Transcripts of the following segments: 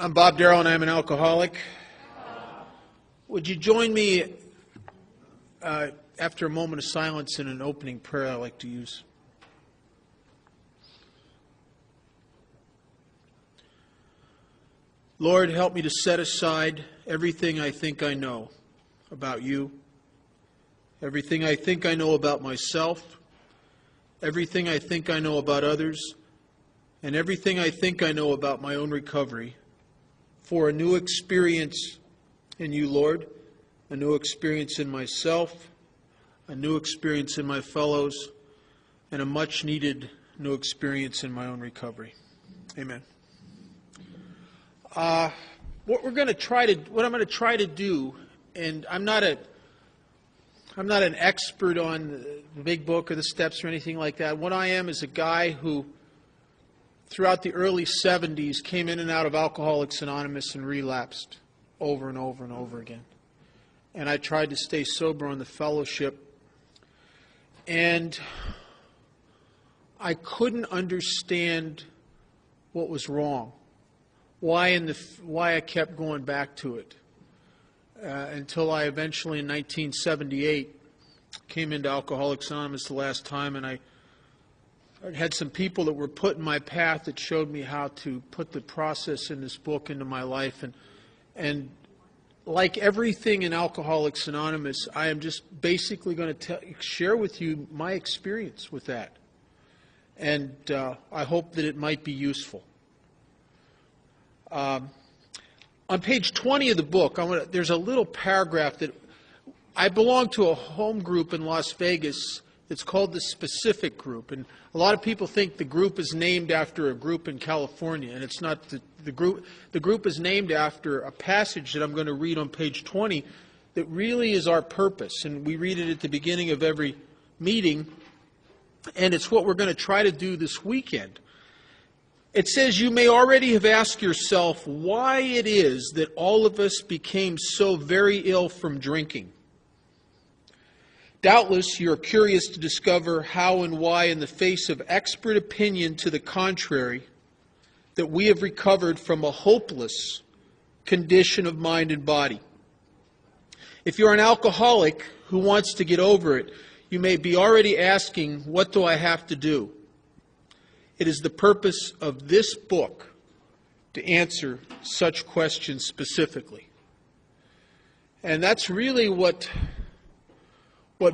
I'm Bob Darrell, and I'm an alcoholic. Would you join me after a moment of silence in an opening prayer I like to use? Lord, help me to set aside everything I think I know about you, everything I think I know about myself, everything I think I know about others, and everything I think I know about my own recovery, for a new experience in you, Lord, a new experience in myself, a new experience in my fellows, and a much-needed new experience in my own recovery. Amen. What I'm going to try to do, and I'm not an expert on the big book or the steps or anything like that. What I am is a guy who, throughout the early 70s, came in and out of Alcoholics Anonymous and relapsed over and over and over again. And I tried to stay sober on the fellowship. And I couldn't understand what was wrong, why I kept going back to it, until I eventually, in 1978, came into Alcoholics Anonymous the last time, and I had some people that were put in my path that showed me how to put the process in this book into my life. And like everything in Alcoholics Anonymous, I am just basically going to share with you my experience with that. And I hope that it might be useful. On page 20 of the book, there's a little paragraph that I belong to a home group in Las Vegas. It's called the Specific Group, and a lot of people think the group is named after a group in California, and it's not. The group is named after a passage that I'm going to read on page 20 that really is our purpose, and we read it at the beginning of every meeting, and it's what we're going to try to do this weekend. It says, "You may already have asked yourself why it is that all of us became so very ill from drinking. Doubtless, you're curious to discover how and why, in the face of expert opinion to the contrary, that we have recovered from a hopeless condition of mind and body. If you're an alcoholic who wants to get over it, you may be already asking, what do I have to do? It is the purpose of this book to answer such questions specifically." And that's really what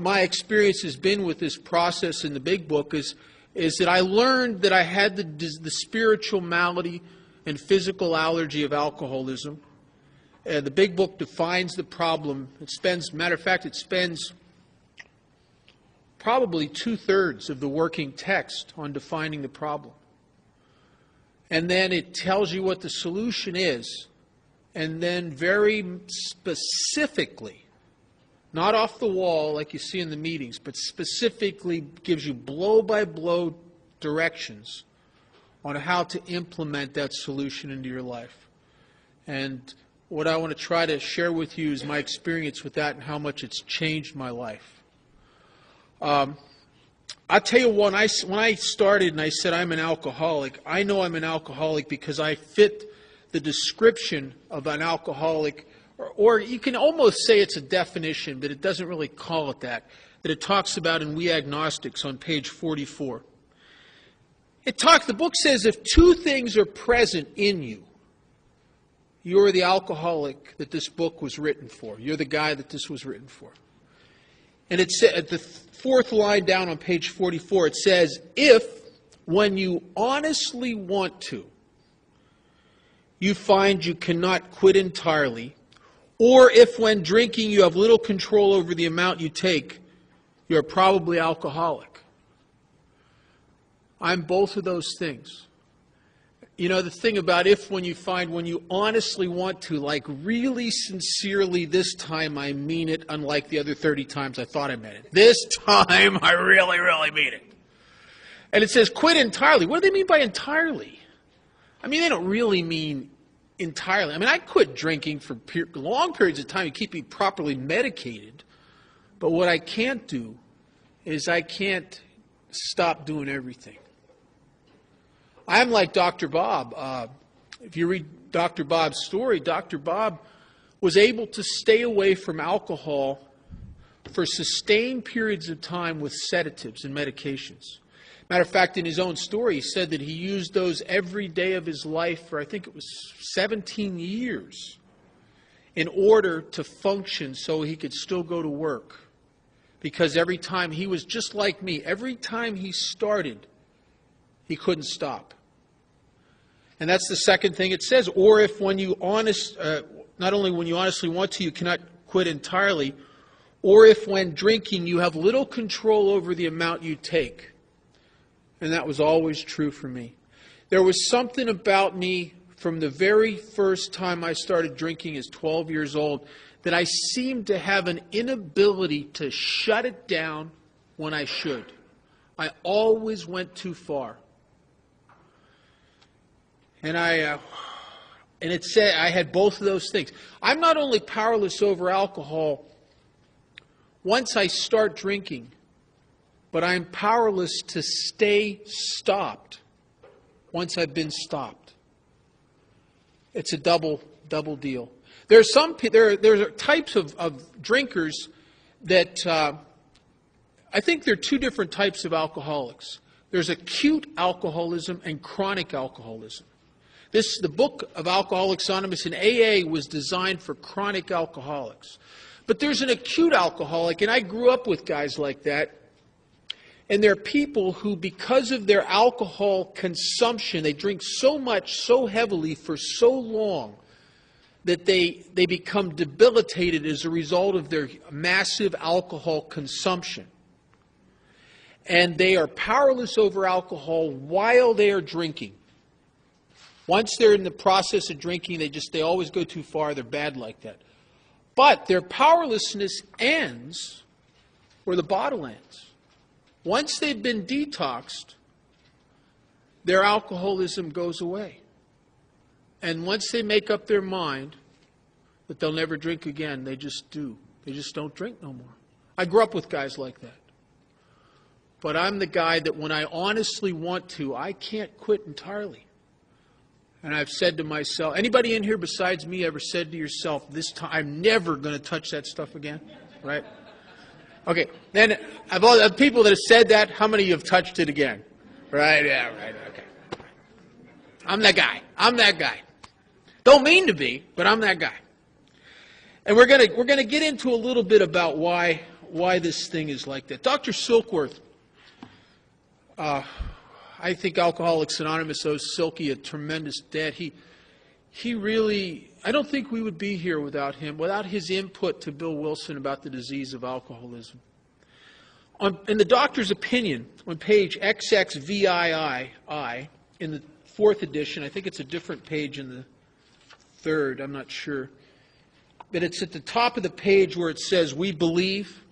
my experience has been with this process in the big book is that I learned that I had the spiritual malady and physical allergy of alcoholism. The big book defines the problem. Matter of fact, it spends probably 2/3 of the working text on defining the problem. And then it tells you what the solution is, and then very specifically, not off the wall like you see in the meetings, but specifically gives you blow-by-blow directions on how to implement that solution into your life. And what I want to try to share with you is my experience with that and how much it's changed my life. I'll tell you, when I started and I said I'm an alcoholic, I know I'm an alcoholic because I fit the description of an alcoholic, or you can almost say it's a definition, but it doesn't really call it that it talks about in We Agnostics on page 44. The book says if two things are present in you, you're the alcoholic that this book was written for. You're the guy that this was written for. And it said, at the fourth line down on page 44, it says, if, when you honestly want to, you find you cannot quit entirely, or if when drinking you have little control over the amount you take, you're probably alcoholic. I'm both of those things. You know, the thing about when you honestly want to, like really sincerely, this time I mean it, unlike the other 30 times I thought I meant it. This time I really, really mean it. And it says quit entirely. What do they mean by entirely? I mean, they don't really mean entirely. I mean, I quit drinking for long periods of time to keep me properly medicated. But what I can't do is I can't stop doing everything. I'm like Dr. Bob. If you read Dr. Bob's story, Dr. Bob was able to stay away from alcohol for sustained periods of time with sedatives and medications. Matter of fact, in his own story, he said that he used those every day of his life for, I think it was 17 years, in order to function so he could still go to work. Because every time, he was just like me, every time he started, he couldn't stop. And that's the second thing it says. Or if when you not only when you honestly want to, you cannot quit entirely, or if when drinking you have little control over the amount you take. And that was always true for me. There was something about me from the very first time I started drinking as 12 years old that I seemed to have an inability to shut it down when I should. I always went too far. And it said I had both of those things. I'm not only powerless over alcohol once I start drinking, but I'm powerless to stay stopped once I've been stopped. It's a double deal. There are types of drinkers that I think there are two different types of alcoholics. There's acute alcoholism and chronic alcoholism. The book of Alcoholics Anonymous in AA was designed for chronic alcoholics. But there's an acute alcoholic, and I grew up with guys like that. And they're people who, because of their alcohol consumption, they drink so much, so heavily for so long that they become debilitated as a result of their massive alcohol consumption. And they are powerless over alcohol while they are drinking. Once they're in the process of drinking, they always go too far. They're bad like that. But their powerlessness ends where the bottle ends. Once they've been detoxed, their alcoholism goes away. And once they make up their mind that they'll never drink again, they just do. They just don't drink no more. I grew up with guys like that. But I'm the guy that when I honestly want to, I can't quit entirely. And I've said to myself, anybody in here besides me ever said to yourself, this time I'm never going to touch that stuff again? Right? Okay. Then of all the people that have said that, how many of you have touched it again? Right? Yeah, right. Okay. I'm that guy. I'm that guy. Don't mean to be, but I'm that guy. And we're gonna get into a little bit about why this thing is like that. Dr. Silkworth, I think Alcoholics Anonymous owes Silky a tremendous debt. He really, I don't think we would be here without him, without his input to Bill Wilson about the disease of alcoholism. In the doctor's opinion, on page XXVII, in the 4th edition, I think it's a different page in the 3rd, I'm not sure, but it's at the top of the page where it says, we believe.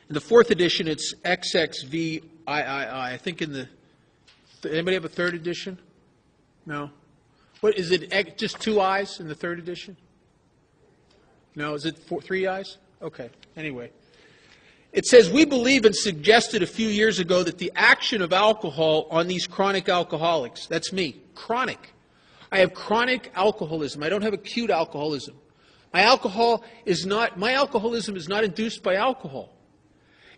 In the 4th edition, it's XXVII. I think in the... Anybody have a 3rd edition? No? What is it? Just 2 I's in the 3rd edition? No, is it 3 I's? Okay, anyway. It says, we believe and suggested a few years ago that the action of alcohol on these chronic alcoholics, that's me, chronic. I have chronic alcoholism. I don't have acute alcoholism. My alcoholism is not induced by alcohol.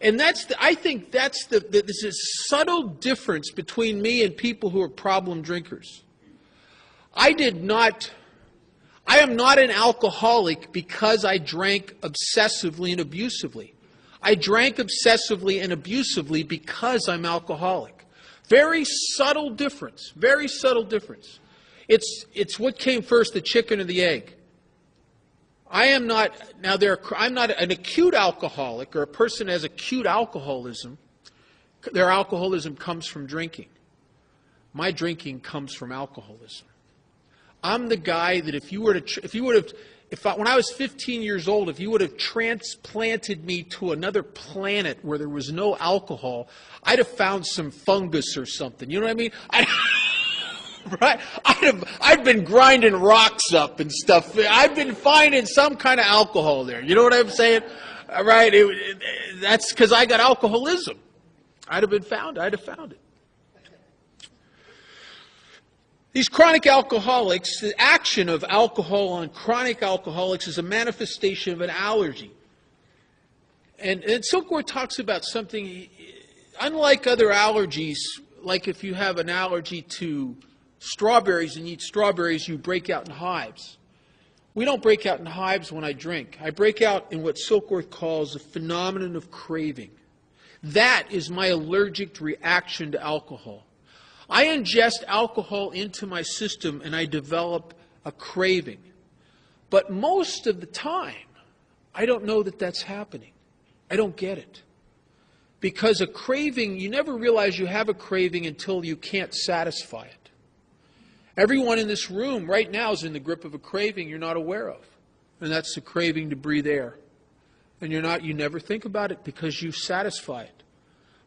And I think that's there's a subtle difference between me and people who are problem drinkers. I am not an alcoholic because I drank obsessively and abusively. I drank obsessively and abusively because I'm alcoholic. Very subtle difference. Very subtle difference. It's what came first, the chicken or the egg. I'm not an acute alcoholic or a person that has acute alcoholism. Their alcoholism comes from drinking. My drinking comes from alcoholism. I'm the guy that when I was 15 years old, if you would have transplanted me to another planet where there was no alcohol, I'd have found some fungus or something. You know what I mean? Right? I'd been grinding rocks up and stuff. I've been finding some kind of alcohol there. You know what I'm saying? Right? That's because I got alcoholism. I'd have found it. These chronic alcoholics, the action of alcohol on chronic alcoholics is a manifestation of an allergy. And Silkworth talks about something, unlike other allergies, like if you have an allergy to strawberries and you eat strawberries, you break out in hives. We don't break out in hives when I drink. I break out in what Silkworth calls a phenomenon of craving. That is my allergic reaction to alcohol. I ingest alcohol into my system and I develop a craving. But most of the time, I don't know that that's happening. I don't get it. Because a craving, you never realize you have a craving until you can't satisfy it. Everyone in this room right now is in the grip of a craving you're not aware of. And that's the craving to breathe air. And you never think about it because you satisfy it.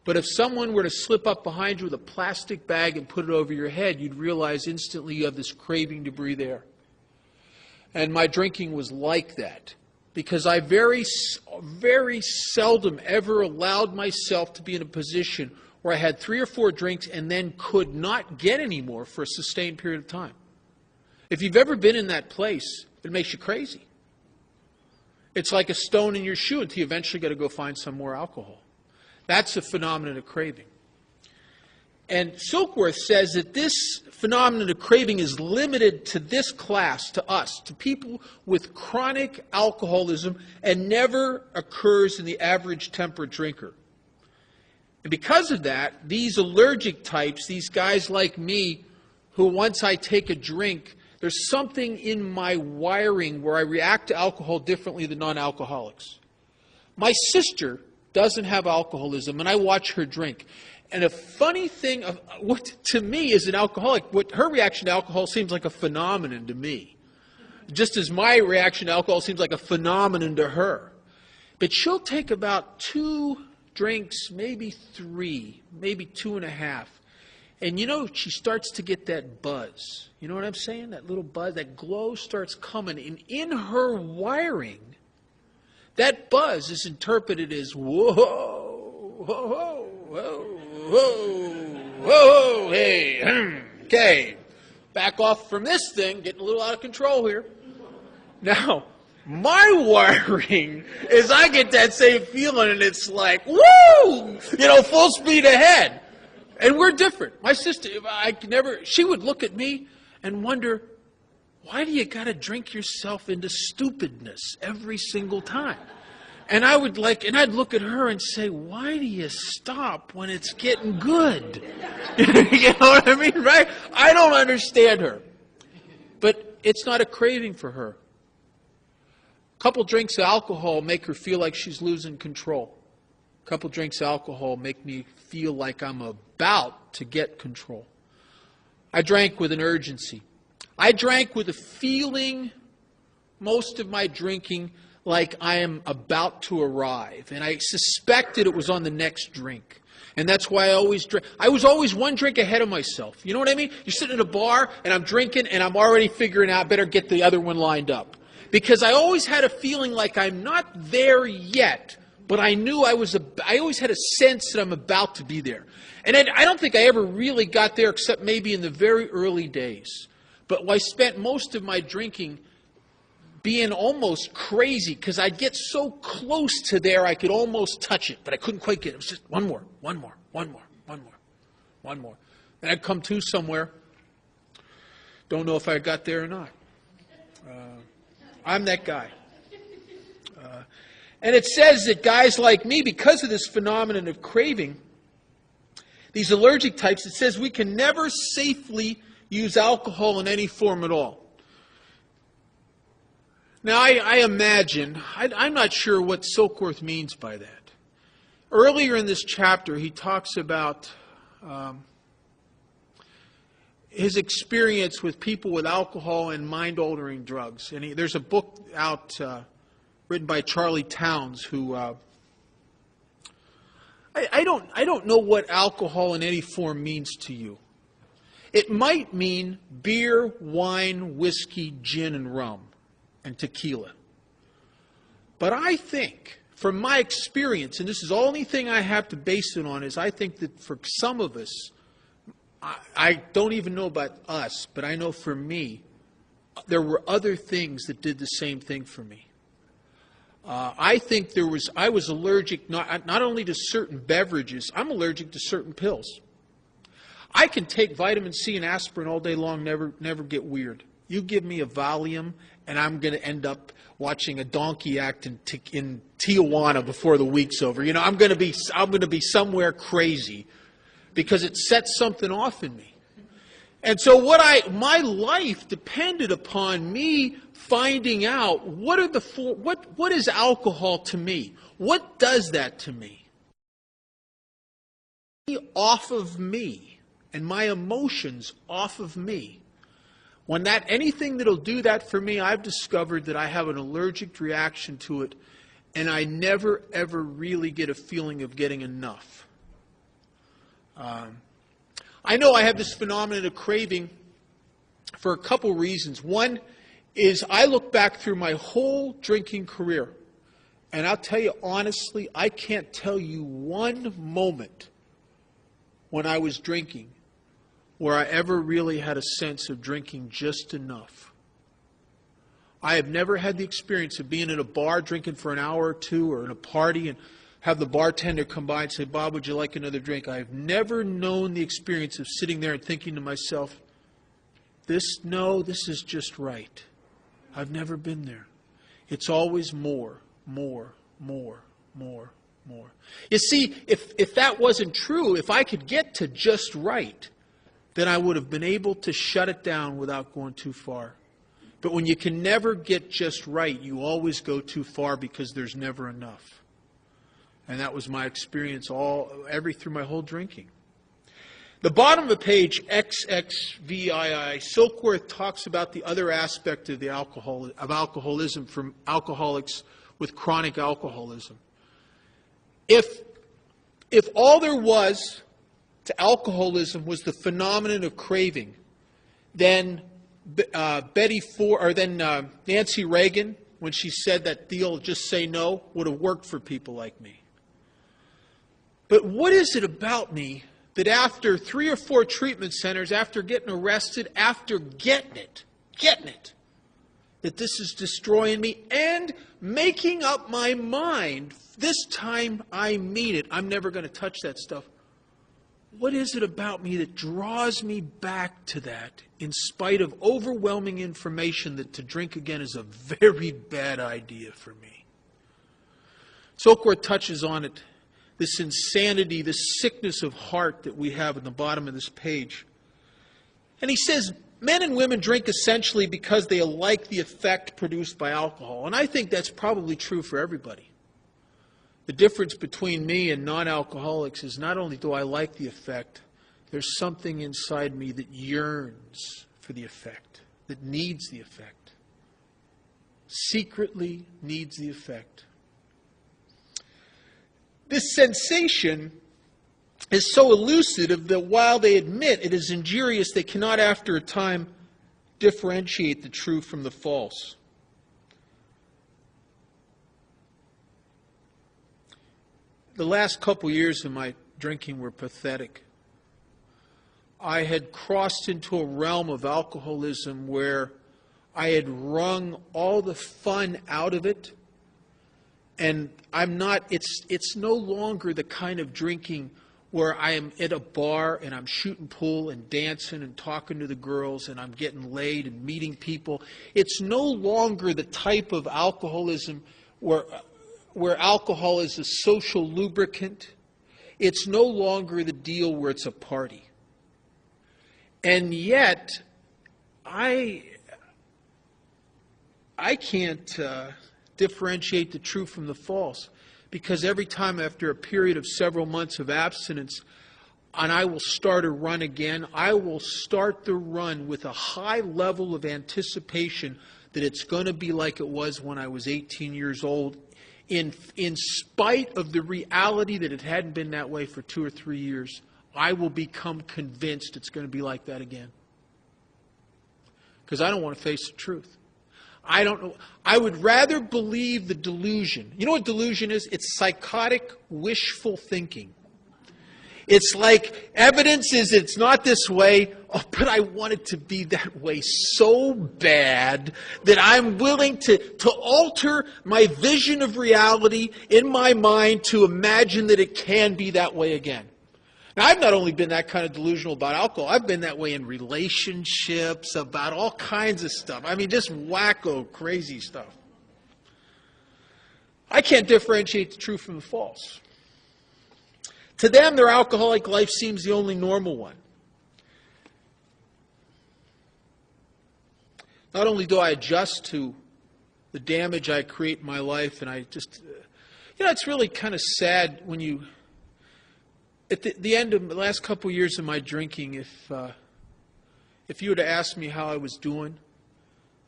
But if someone were to slip up behind you with a plastic bag and put it over your head, you'd realize instantly you have this craving to breathe air. And my drinking was like that. Because I very, very seldom ever allowed myself to be in a position where I had 3 or 4 drinks and then could not get any more for a sustained period of time. If you've ever been in that place, it makes you crazy. It's like a stone in your shoe until you eventually got to go find some more alcohol. That's a phenomenon of craving. And Silkworth says that this phenomenon of craving is limited to this class, to us, to people with chronic alcoholism, and never occurs in the average temperate drinker. And because of that, these allergic types, these guys like me, who once I take a drink, there's something in my wiring where I react to alcohol differently than non-alcoholics. My sister doesn't have alcoholism, and I watch her drink. And a funny thing, what to me is an alcoholic, what her reaction to alcohol seems like a phenomenon to me. Just as my reaction to alcohol seems like a phenomenon to her. But she'll take about 2 drinks, maybe 3, maybe 2.5. And she starts to get that buzz. You know what I'm saying? That little buzz, that glow starts coming. And in her wiring, that buzz is interpreted as, whoa, whoa, whoa, whoa, whoa, whoa, hey, okay. Back off from this thing, getting a little out of control here. Now, my wiring is I get that same feeling and it's like, woo, full speed ahead. And we're different. My sister, she would look at me and wonder, why do you got to drink yourself into stupidness every single time? And I'd look at her and say, why do you stop when it's getting good? You know what I mean, right? I don't understand her. But it's not a craving for her. A couple drinks of alcohol make her feel like she's losing control. A couple drinks of alcohol make me feel like I'm about to get control. I drank with an urgency. I drank with a feeling, most of my drinking, like I am about to arrive. And I suspected it was on the next drink. And that's why I always drink. I was always one drink ahead of myself. You know what I mean? You're sitting at a bar and I'm drinking and I'm already figuring out better get the other one lined up. Because I always had a feeling like I'm not there yet, but I knew I always had a sense that I'm about to be there. And I don't think I ever really got there except maybe in the very early days. But I spent most of my drinking being almost crazy because I'd get so close to there I could almost touch it, but I couldn't quite get it. It was just one more. And I'd come to somewhere. Don't know if I got there or not. I'm that guy. And it says that guys like me, because of this phenomenon of craving, these allergic types, it says we can never safely use alcohol in any form at all. Now, I imagine, I'm not sure what Silkworth means by that. Earlier in this chapter, he talks about his experience with people with alcohol and mind-altering drugs. And there's a book out written by Charlie Towns, who I don't know what alcohol in any form means to you. It might mean beer, wine, whiskey, gin, and rum, and tequila. But I think, from my experience, and this is the only thing I have to base it on, is I think that for some of us, I don't even know about us, but I know for me, there were other things that did the same thing for me. I think I was allergic not only to certain beverages, I'm allergic to certain pills. I can take vitamin C and aspirin all day long, never get weird. You give me a Valium, and I'm going to end up watching a donkey act in Tijuana before the week's over. You know, I'm going to be somewhere crazy because it sets something off in me. And so my life depended upon me finding out what is alcohol to me? What does that to me? Off of me and my emotions off of me. When anything that'll do that for me, I've discovered that I have an allergic reaction to it, and I never ever really get a feeling of getting enough. I know I have this phenomenon of craving for a couple reasons. One is I look back through my whole drinking career, and I'll tell you honestly, I can't tell you one moment when I was drinking where I ever really had a sense of drinking just enough. I have never had the experience of being at a bar drinking for an hour or two, or at a party and have the bartender come by and say, "Bob, would you like another drink?" I have never known the experience of sitting there and thinking to myself, this is just right. I've never been there. It's always more, more, more, more, more. You see, if that wasn't true, if I could get to just right, then I would have been able to shut it down without going too far. But when you can never get just right, you always go too far because there's never enough. And that was my experience through my whole drinking. The bottom of the page, XXVII, Silkworth talks about the other aspect of alcoholism from alcoholics with chronic alcoholism. If all there was to alcoholism was the phenomenon of craving, then Nancy Reagan, when she said that deal, just say no, would have worked for people like me. But what is it about me that after 3 or 4 treatment centers, after getting arrested, after getting it, that this is destroying me and making up my mind, this time I mean it, I'm never going to touch that stuff. What is it about me that draws me back to that in spite of overwhelming information that to drink again is a very bad idea for me? Silkworth touches on it, this insanity, this sickness of heart that we have at the bottom of this page. And he says, men and women drink essentially because they like the effect produced by alcohol. And I think that's probably true for everybody. The difference between me and non-alcoholics is not only do I like the effect, there's something inside me that yearns for the effect, that needs the effect, secretly needs the effect. This sensation is so elusive that while they admit it is injurious, they cannot after a time differentiate the true from the false. The last couple years of my drinking were pathetic. I had crossed into a realm of alcoholism where I had wrung all the fun out of it. And it's no longer the kind of drinking where I am at a bar and I'm shooting pool and dancing and talking to the girls and I'm getting laid and meeting people. It's no longer the type of alcoholism where alcohol is a social lubricant. It's no longer the deal where it's a party. And yet, I can't differentiate the true from the false, because every time after a period of several months of abstinence, and I will start a run again, I will start the run with a high level of anticipation that it's going to be like it was when I was 18 years old, in spite of the reality that it hadn't been that way for 2 or 3 years. I will become convinced it's going to be like that again. Because I don't want to face the truth. I don't know. I would rather believe the delusion. You know what delusion is? It's psychotic, wishful thinking. It's like evidence is it's not this way, oh, but I want it to be that way so bad that I'm willing to alter my vision of reality in my mind to imagine that it can be that way again. Now, I've not only been that kind of delusional about alcohol, I've been that way in relationships, about all kinds of stuff. I mean, just wacko, crazy stuff. I can't differentiate the true from the false. To them, their alcoholic life seems the only normal one. Not only do I adjust to the damage I create in my life, and I just, it's really kind of sad when you, at the end of the last couple of years of my drinking, if you were to ask me how I was doing,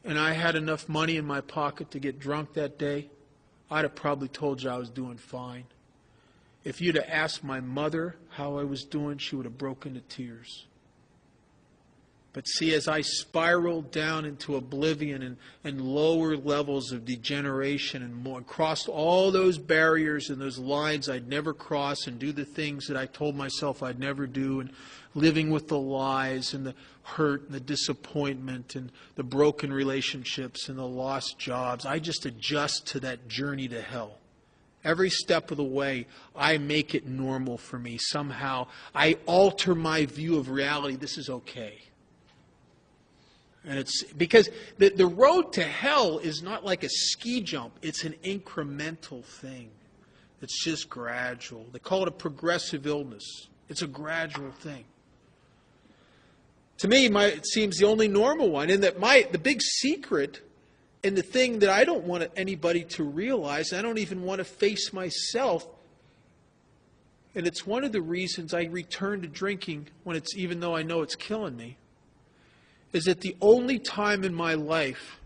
and I had enough money in my pocket to get drunk that day, I'd have probably told you I was doing fine. If you'd have asked my mother how I was doing, she would have broken into tears. But see, as I spiraled down into oblivion and lower levels of degeneration and more, crossed all those barriers and those lines I'd never cross and do the things that I told myself I'd never do, and living with the lies and the hurt and the disappointment and the broken relationships and the lost jobs, I just adjust to that journey to hell. Every step of the way, I make it normal for me. Somehow, I alter my view of reality. This is okay. And it's because the road to hell is not like a ski jump. It's an incremental thing. It's just gradual. They call it a progressive illness. It's a gradual thing. To me, it seems the only normal one. And that the big secret and the thing that I don't want anybody to realize, I don't even want to face myself, and it's one of the reasons I return to drinking even though I know it's killing me, is that the only time in my life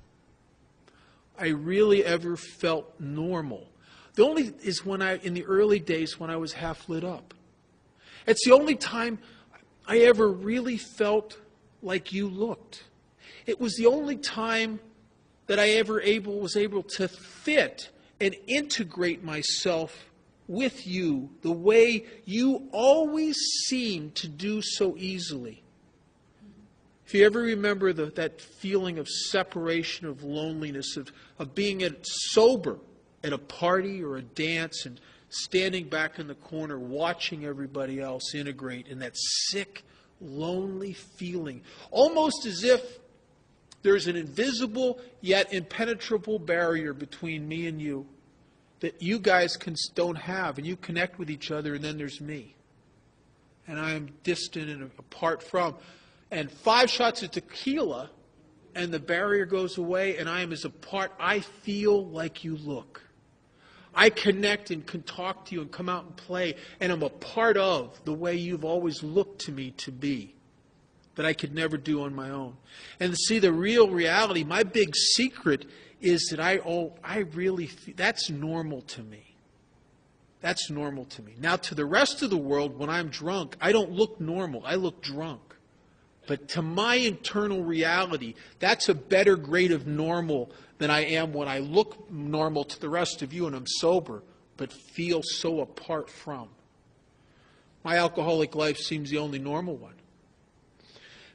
I really ever felt normal. The only is in the early days when I was half lit up. It's the only time I ever really felt like you looked. It was the only time that I was able to fit and integrate myself with you the way you always seem to do so easily. If you ever remember that feeling of separation, of loneliness, of being sober at a party or a dance and standing back in the corner watching everybody else integrate in that sick, lonely feeling, almost as if there's an invisible yet impenetrable barrier between me and you that you guys don't have, and you connect with each other, and then there's me. And I am distant and apart from. And 5 shots of tequila, and the barrier goes away, and I am as apart. I feel like you look. I connect and can talk to you and come out and play, and I'm a part of the way you've always looked to me to be, that I could never do on my own. And to see the real reality, my big secret is that I really feel that's normal to me. That's normal to me. Now, to the rest of the world, when I'm drunk, I don't look normal. I look drunk. But to my internal reality, that's a better grade of normal than I am when I look normal to the rest of you and I'm sober, but feel so apart from. My alcoholic life seems the only normal one.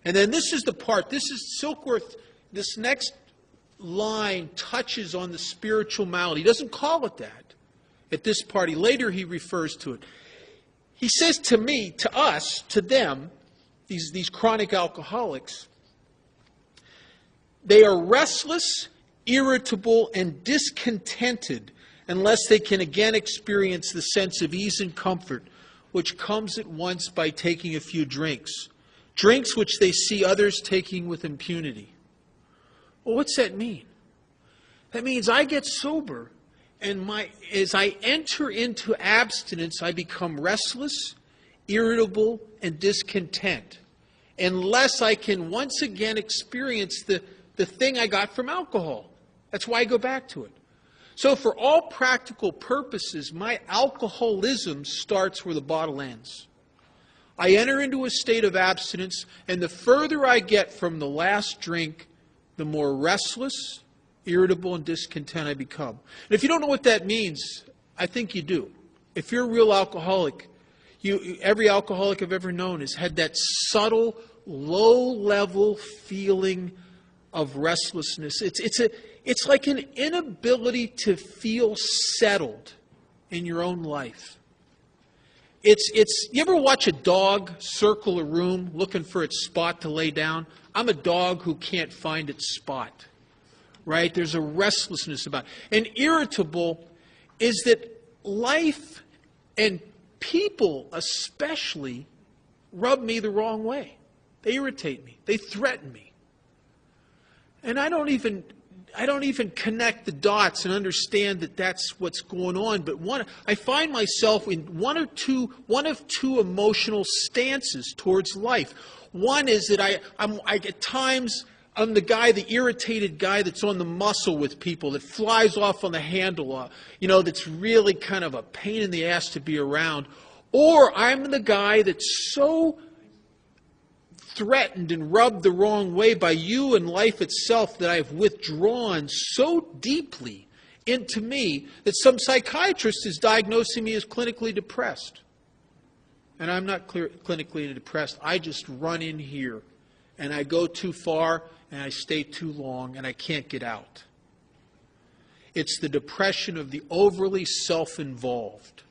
And then this is the part, this is Silkworth, this next line touches on the spiritual malady. He doesn't call it that at this party. Later he refers to it. He says to me, to us, to them, these chronic alcoholics, they are restless, irritable, and discontented unless they can again experience the sense of ease and comfort which comes at once by taking a few drinks. Drinks which they see others taking with impunity. Well, what's that mean? That means I get sober, and as I enter into abstinence, I become restless, irritable, and discontent, unless I can once again experience the thing I got from alcohol. That's why I go back to it. So for all practical purposes, my alcoholism starts where the bottle ends. I enter into a state of abstinence, and the further I get from the last drink, the more restless, irritable, and discontent I become. And if you don't know what that means, I think you do. If you're a real alcoholic, Every alcoholic I've ever known has had that subtle, low-level feeling of restlessness. It's like an inability to feel settled in your own life. You ever watch a dog circle a room looking for its spot to lay down? I'm a dog who can't find its spot, right? There's a restlessness about it. And irritable is that life and people especially rub me the wrong way. They irritate me. They threaten me. And I don't even connect the dots and understand that that's what's going on. But I find myself in one of two emotional stances towards life. One is that at times I'm the irritated guy that's on the muscle with people, that flies off on the handle, that's really kind of a pain in the ass to be around. Or I'm the guy that's so threatened and rubbed the wrong way by you and life itself that I've withdrawn so deeply into me that some psychiatrist is diagnosing me as clinically depressed. And I'm not clinically depressed. I just run in here and I go too far and I stay too long and I can't get out. It's the depression of the overly self-involved.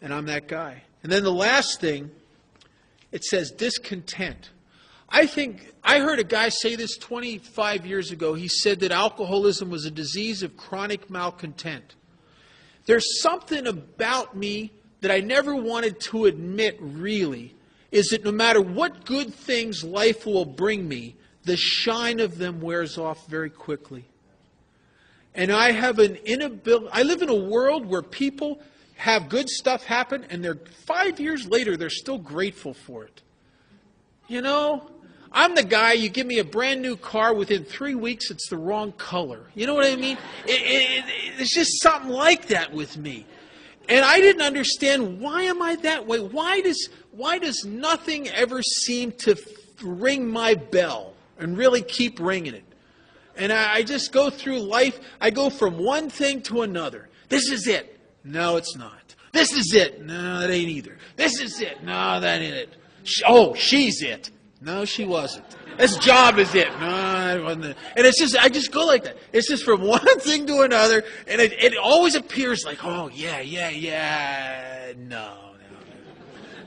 And I'm that guy. And then the last thing, it says discontent. I heard a guy say this 25 years ago. He said that alcoholism was a disease of chronic malcontent. There's something about me that I never wanted to admit really, is that no matter what good things life will bring me, the shine of them wears off very quickly. And I have an inability. I live in a world where people have good stuff happen, and 5 years later, they're still grateful for it. I'm the guy, you give me a brand new car, within 3 weeks, it's the wrong color. You know what I mean? It's just something like that with me. And I didn't understand, why am I that way? Why does nothing ever seem to ring my bell and really keep ringing it? And I just go through life, I go from one thing to another. This is it. No, it's not. This is it. No, that ain't either. This is it. No, that ain't it. She's it. No, she wasn't. This job is it. No, it wasn't it. And it's just, I just go like that. It's just from one thing to another, and it always appears like, oh, yeah, no.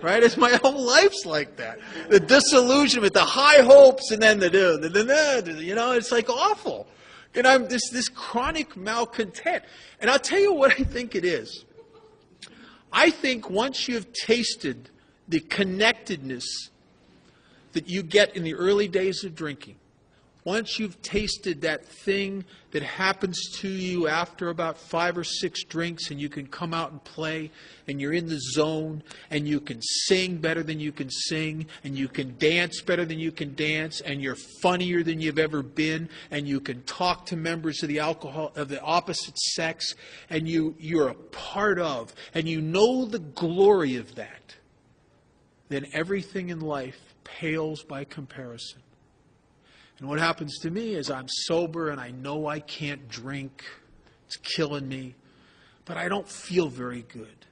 Right? It's my whole life's like that. The disillusionment, the high hopes, and then it's like awful. And I'm this chronic malcontent. And I'll tell you what I think it is. I think once you've tasted the connectedness that you get in the early days of drinking, once you've tasted that thing that happens to you after about 5 or 6 drinks, and you can come out and play, and you're in the zone, and you can sing better than you can sing, and you can dance better than you can dance, and you're funnier than you've ever been, and you can talk to members of the opposite sex, and you're a part of, and you know the glory of that, then everything in life pales by comparison. And what happens to me is I'm sober and I know I can't drink. It's killing me. But I don't feel very good.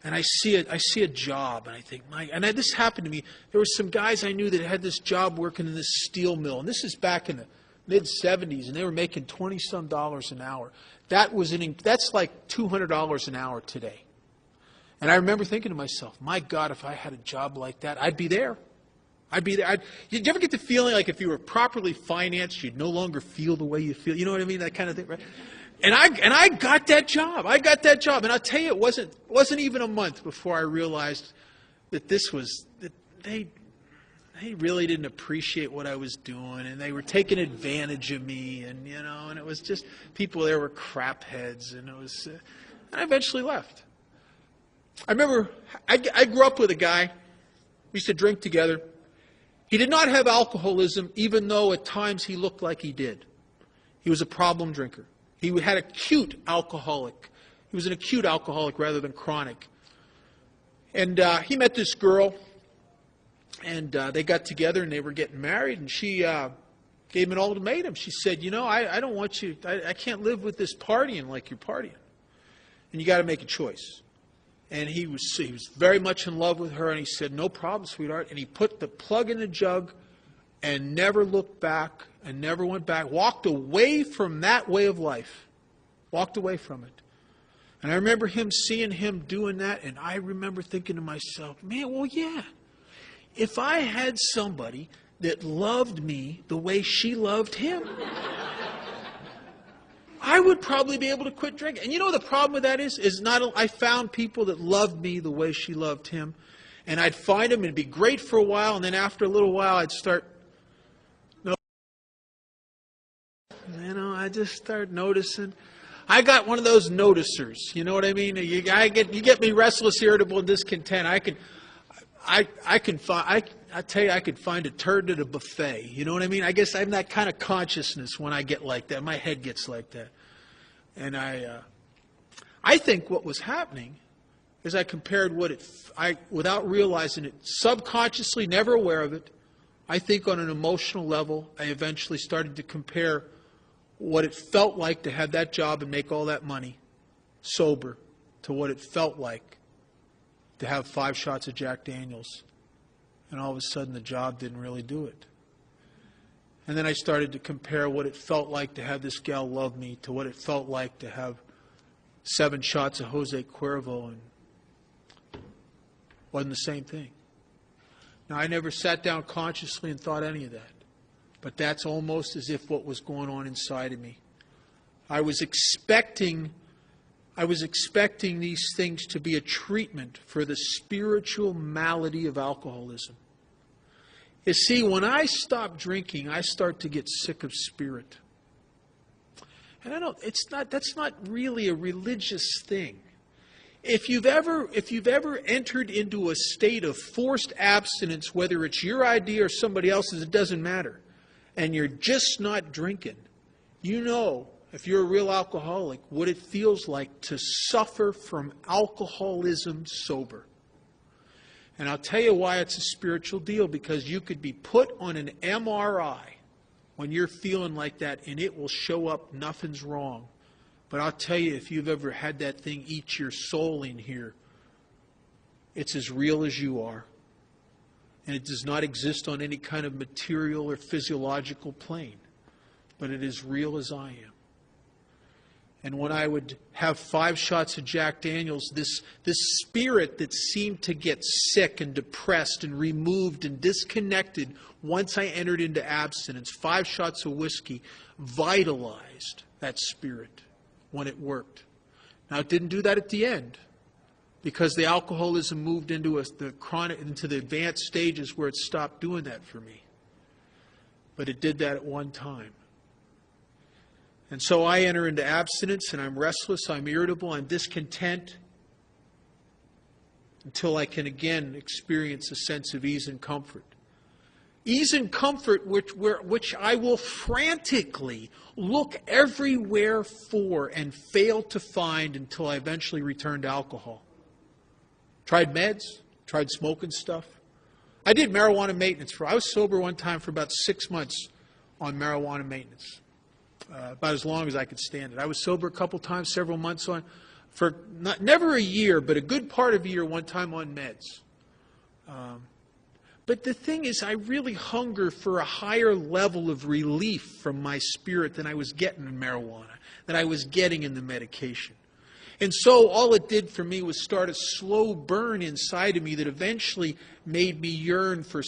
And I see a job and I think, this happened to me. There were some guys I knew that had this job working in this steel mill. And this is back in the mid-'70s, and they were making $20-some an hour. That's like $200 an hour today. And I remember thinking to myself, my God, if I had a job like that, I'd be there. Did you ever get the feeling like if you were properly financed, you'd no longer feel the way you feel? You know what I mean? That kind of thing, right? And I got that job. And I'll tell you, it wasn't even a month before I realized that they really didn't appreciate what I was doing, and they were taking advantage of me, and it was just people there were crap heads, and and I eventually left. I remember I grew up with a guy. We used to drink together. He did not have alcoholism, even though at times he looked like he did. He was a problem drinker. He had acute alcoholic. He was an acute alcoholic rather than chronic. And he met this girl, and they got together, and they were getting married, and she gave him an ultimatum. She said, I don't want you, I can't live with this partying like you're partying. And you got to make a choice. And he was very much in love with her, and he said, "No problem, sweetheart." And he put the plug in the jug and never looked back and never went back, walked away from that way of life, walked away from it. And I remember seeing him doing that, and I remember thinking to myself, man, well, yeah, if I had somebody that loved me the way she loved him, I would probably be able to quit drinking. And you know what the problem with that is not I found people that loved me the way she loved him, and I'd find them and it'd be great for a while, and then after a little while I'd start, I just start noticing. I got one of those noticers, you know what I mean? You get me restless, irritable, and discontent. I tell you, I could find a turd at a buffet. You know what I mean? I guess I'm that kind of consciousness when I get like that. My head gets like that. And I think what was happening is I compared without realizing it, subconsciously, never aware of it, I think on an emotional level, I eventually started to compare what it felt like to have that job and make all that money sober to what it felt like to have 5 shots of Jack Daniels. And all of a sudden the job didn't really do it. And then I started to compare what it felt like to have this gal love me to what it felt like to have 7 shots of Jose Cuervo, and it wasn't the same thing. Now, I never sat down consciously and thought any of that. But that's almost as if what was going on inside of me. I was expecting these things to be a treatment for the spiritual malady of alcoholism. You see, when I stop drinking, I start to get sick of spirit. And that's not really a religious thing. If you've ever entered into a state of forced abstinence, whether it's your idea or somebody else's, it doesn't matter, and you're just not drinking, you know, if you're a real alcoholic, what it feels like to suffer from alcoholism sober. And I'll tell you why it's a spiritual deal, because you could be put on an MRI when you're feeling like that, and it will show up nothing's wrong. But I'll tell you, if you've ever had that thing eat your soul in here, it's as real as you are. And it does not exist on any kind of material or physiological plane. But it is real as I am. And when I would have 5 shots of Jack Daniels, this spirit that seemed to get sick and depressed and removed and disconnected once I entered into abstinence, 5 shots of whiskey vitalized that spirit when it worked. Now, it didn't do that at the end, because the alcoholism moved into the advanced stages where it stopped doing that for me. But it did that at one time. And so I enter into abstinence, and I'm restless, I'm irritable, I'm discontent, until I can again experience a sense of ease and comfort. Ease and comfort which I will frantically look everywhere for and fail to find until I eventually return to alcohol. Tried meds, tried smoking stuff. I did marijuana maintenance. I was sober one time for about 6 months on marijuana maintenance. About as long as I could stand it. I was sober a couple times, several months on, for never a year, but a good part of a year, one time on meds. But the thing is, I really hunger for a higher level of relief from my spirit than I was getting in marijuana, than I was getting in the medication. And so all it did for me was start a slow burn inside of me that eventually made me yearn for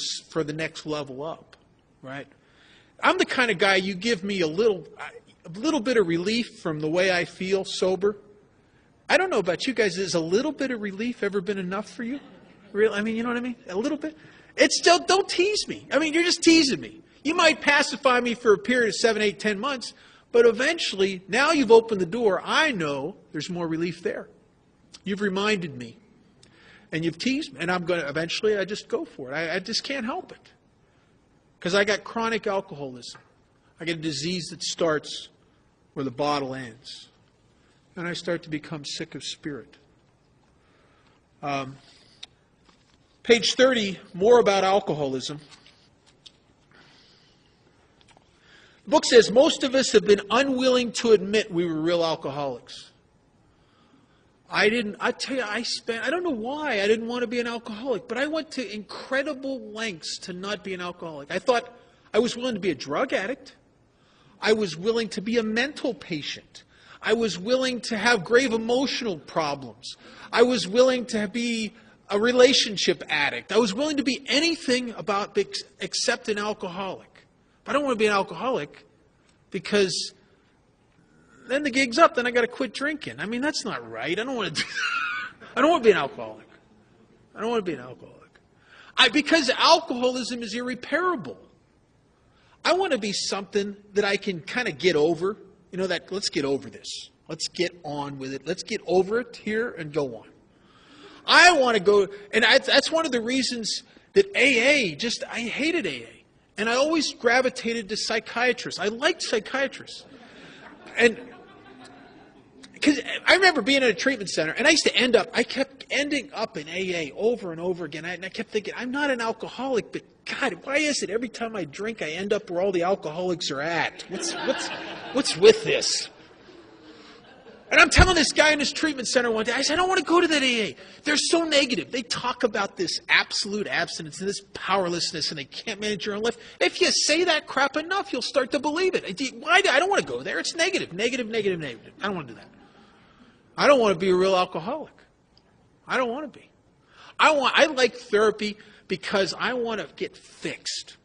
the next level up, right? I'm the kind of guy, you give me a little bit of relief from the way I feel sober. I don't know about you guys, has a little bit of relief ever been enough for you? Really? I mean, you know what I mean? A little bit? It's still, don't tease me. I mean, you're just teasing me. You might pacify me for a period of 7, 8, 10 months, but eventually, now you've opened the door, I know there's more relief there. You've reminded me. And you've teased me, and eventually I just go for it. I just can't help it. Because I got chronic alcoholism. I get a disease that starts where the bottle ends. And I start to become sick of spirit. Page 30, more about alcoholism. The book says, most of us have been unwilling to admit we were real alcoholics. I tell you, I don't know why I didn't want to be an alcoholic, but I went to incredible lengths to not be an alcoholic. I thought I was willing to be a drug addict. I was willing to be a mental patient. I was willing to have grave emotional problems. I was willing to be a relationship addict. I was willing to be anything except an alcoholic. But I don't want to be an alcoholic because then the gig's up, then I got to quit drinking. I mean, that's not right. I don't want to I don't want to be an alcoholic. I don't want to be an alcoholic. Because alcoholism is irreparable. I want to be something that I can kind of get over. You know, that let's get over this. Let's get on with it. Let's get over it here and go on. I want to go, and that's one of the reasons that I hated AA. And I always gravitated to psychiatrists. I liked psychiatrists. And because I remember being at a treatment center, and I kept ending up in AA over and over again. And I kept thinking, I'm not an alcoholic, but God, why is it every time I drink, I end up where all the alcoholics are at? What's with this? And I'm telling this guy in his treatment center one day, I said, I don't want to go to that AA. They're so negative. They talk about this absolute abstinence and this powerlessness, and they can't manage your own life. If you say that crap enough, you'll start to believe it. I don't want to go there. It's negative, negative, negative, negative. I don't want to do that. I don't want to be a real alcoholic. I don't want to be. I like therapy because I want to get fixed.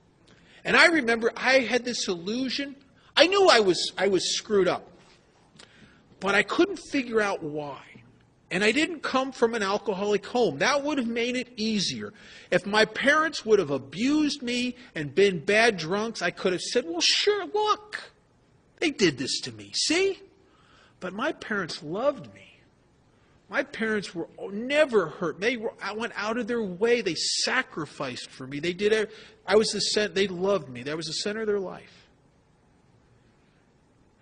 And I remember I had this illusion. I knew I was screwed up. But I couldn't figure out why. And I didn't come from an alcoholic home. That would have made it easier. If my parents would have abused me and been bad drunks, I could have said, well, sure, look, they did this to me. See? But my parents loved me. My parents were never hurt. They went out of their way. They sacrificed for me. They loved me. That was the center of their life.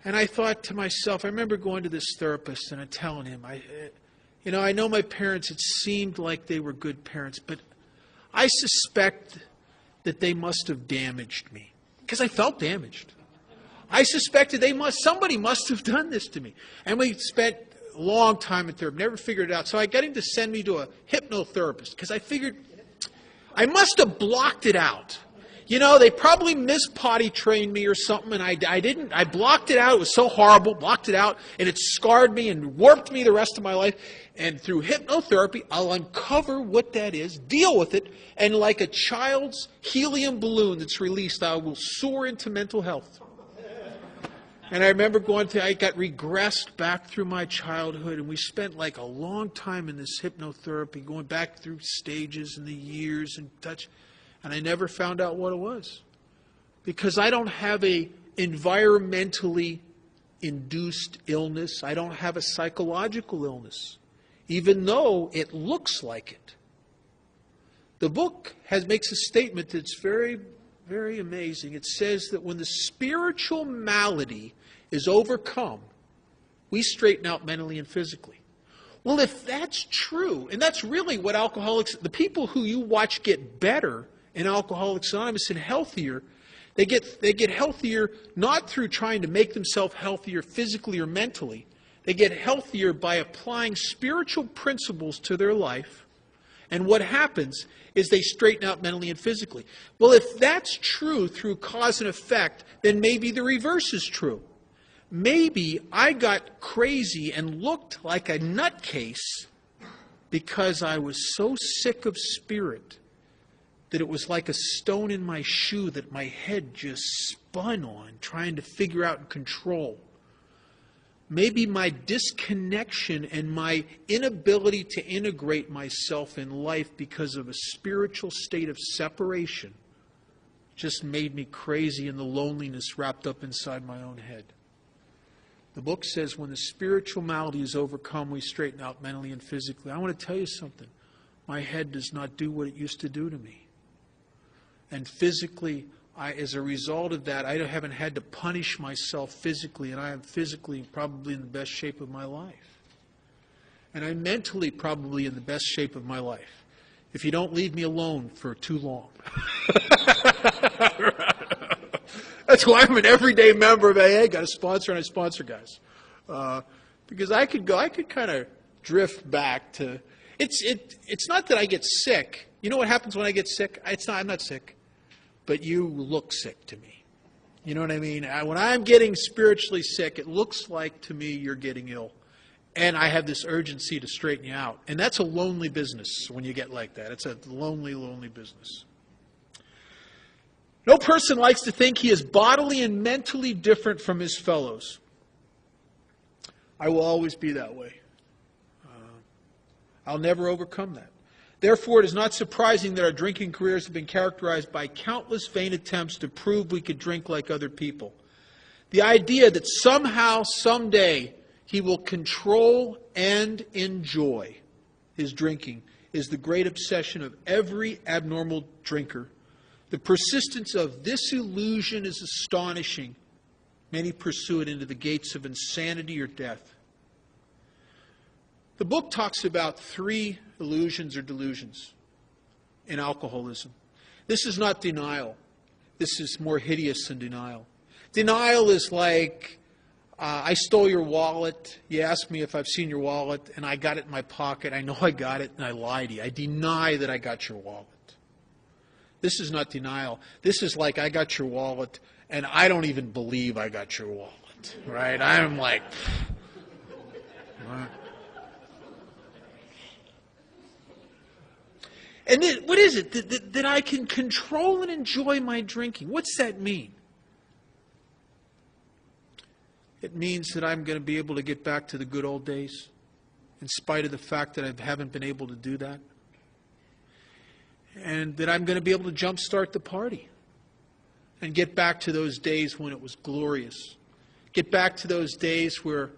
And I thought to myself, I remember going to this therapist and telling him, I know my parents, it seemed like they were good parents, but I suspect that they must have damaged me. Because I felt damaged. I suspected somebody must have done this to me. And we spent a long time at therapy, never figured it out. So I got him to send me to a hypnotherapist because I figured I must have blocked it out. You know, they probably mispotty trained me or something, and I didn't. I blocked it out. It was so horrible, blocked it out, and it scarred me and warped me the rest of my life. And through hypnotherapy, I'll uncover what that is, deal with it, and like a child's helium balloon that's released, I will soar into mental health. And I remember I got regressed back through my childhood, and we spent like a long time in this hypnotherapy, going back through stages and the years and touch. And I never found out what it was. Because I don't have a environmentally induced illness. I don't have a psychological illness. Even though it looks like it. The book makes a statement that's very, very amazing. It says that when the spiritual malady is overcome, we straighten out mentally and physically. Well, if that's true, and that's really what the people who you watch get better in Alcoholics Anonymous and healthier, they get healthier not through trying to make themselves healthier physically or mentally. They get healthier by applying spiritual principles to their life. And what happens is they straighten out mentally and physically. Well, if that's true through cause and effect, then maybe the reverse is true. Maybe I got crazy and looked like a nutcase because I was so sick of spirit that it was like a stone in my shoe that my head just spun on, trying to figure out and control. Maybe my disconnection and my inability to integrate myself in life because of a spiritual state of separation just made me crazy in the loneliness wrapped up inside my own head. The book says when the spiritual malady is overcome, we straighten out mentally and physically. I want to tell you something. My head does not do what it used to do to me. And physically, as a result of that, I haven't had to punish myself physically, and I am physically probably in the best shape of my life. And I'm mentally probably in the best shape of my life, if you don't leave me alone for too long. That's why I'm an everyday member of AA, got a sponsor, and I sponsor guys. Because I could kind of drift back to, it's not that I get sick. You know what happens when I get sick? I'm not sick, but you look sick to me. You know what I mean? When I'm getting spiritually sick, it looks like to me you're getting ill. And I have this urgency to straighten you out. And that's a lonely business when you get like that. It's a lonely, lonely business. No person likes to think he is bodily and mentally different from his fellows. I will always be that way. I'll never overcome that. Therefore, it is not surprising that our drinking careers have been characterized by countless vain attempts to prove we could drink like other people. The idea that somehow, someday, he will control and enjoy his drinking is the great obsession of every abnormal drinker. The persistence of this illusion is astonishing. Many pursue it into the gates of insanity or death. The book talks about 3 illusions or delusions in alcoholism. This is not denial. This is more hideous than denial. Denial is like, I stole your wallet. You asked me if I've seen your wallet, and I got it in my pocket. I know I got it, and I lied to you. I deny that I got your wallet. This is not denial. This is like, I got your wallet, and I don't even believe I got your wallet. Right? I'm like, what? And then, what is it? That I can control and enjoy my drinking. What's that mean? It means that I'm going to be able to get back to the good old days, in spite of the fact that I haven't been able to do that. And that I'm going to be able to jumpstart the party and get back to those days when it was glorious. Get back to those days where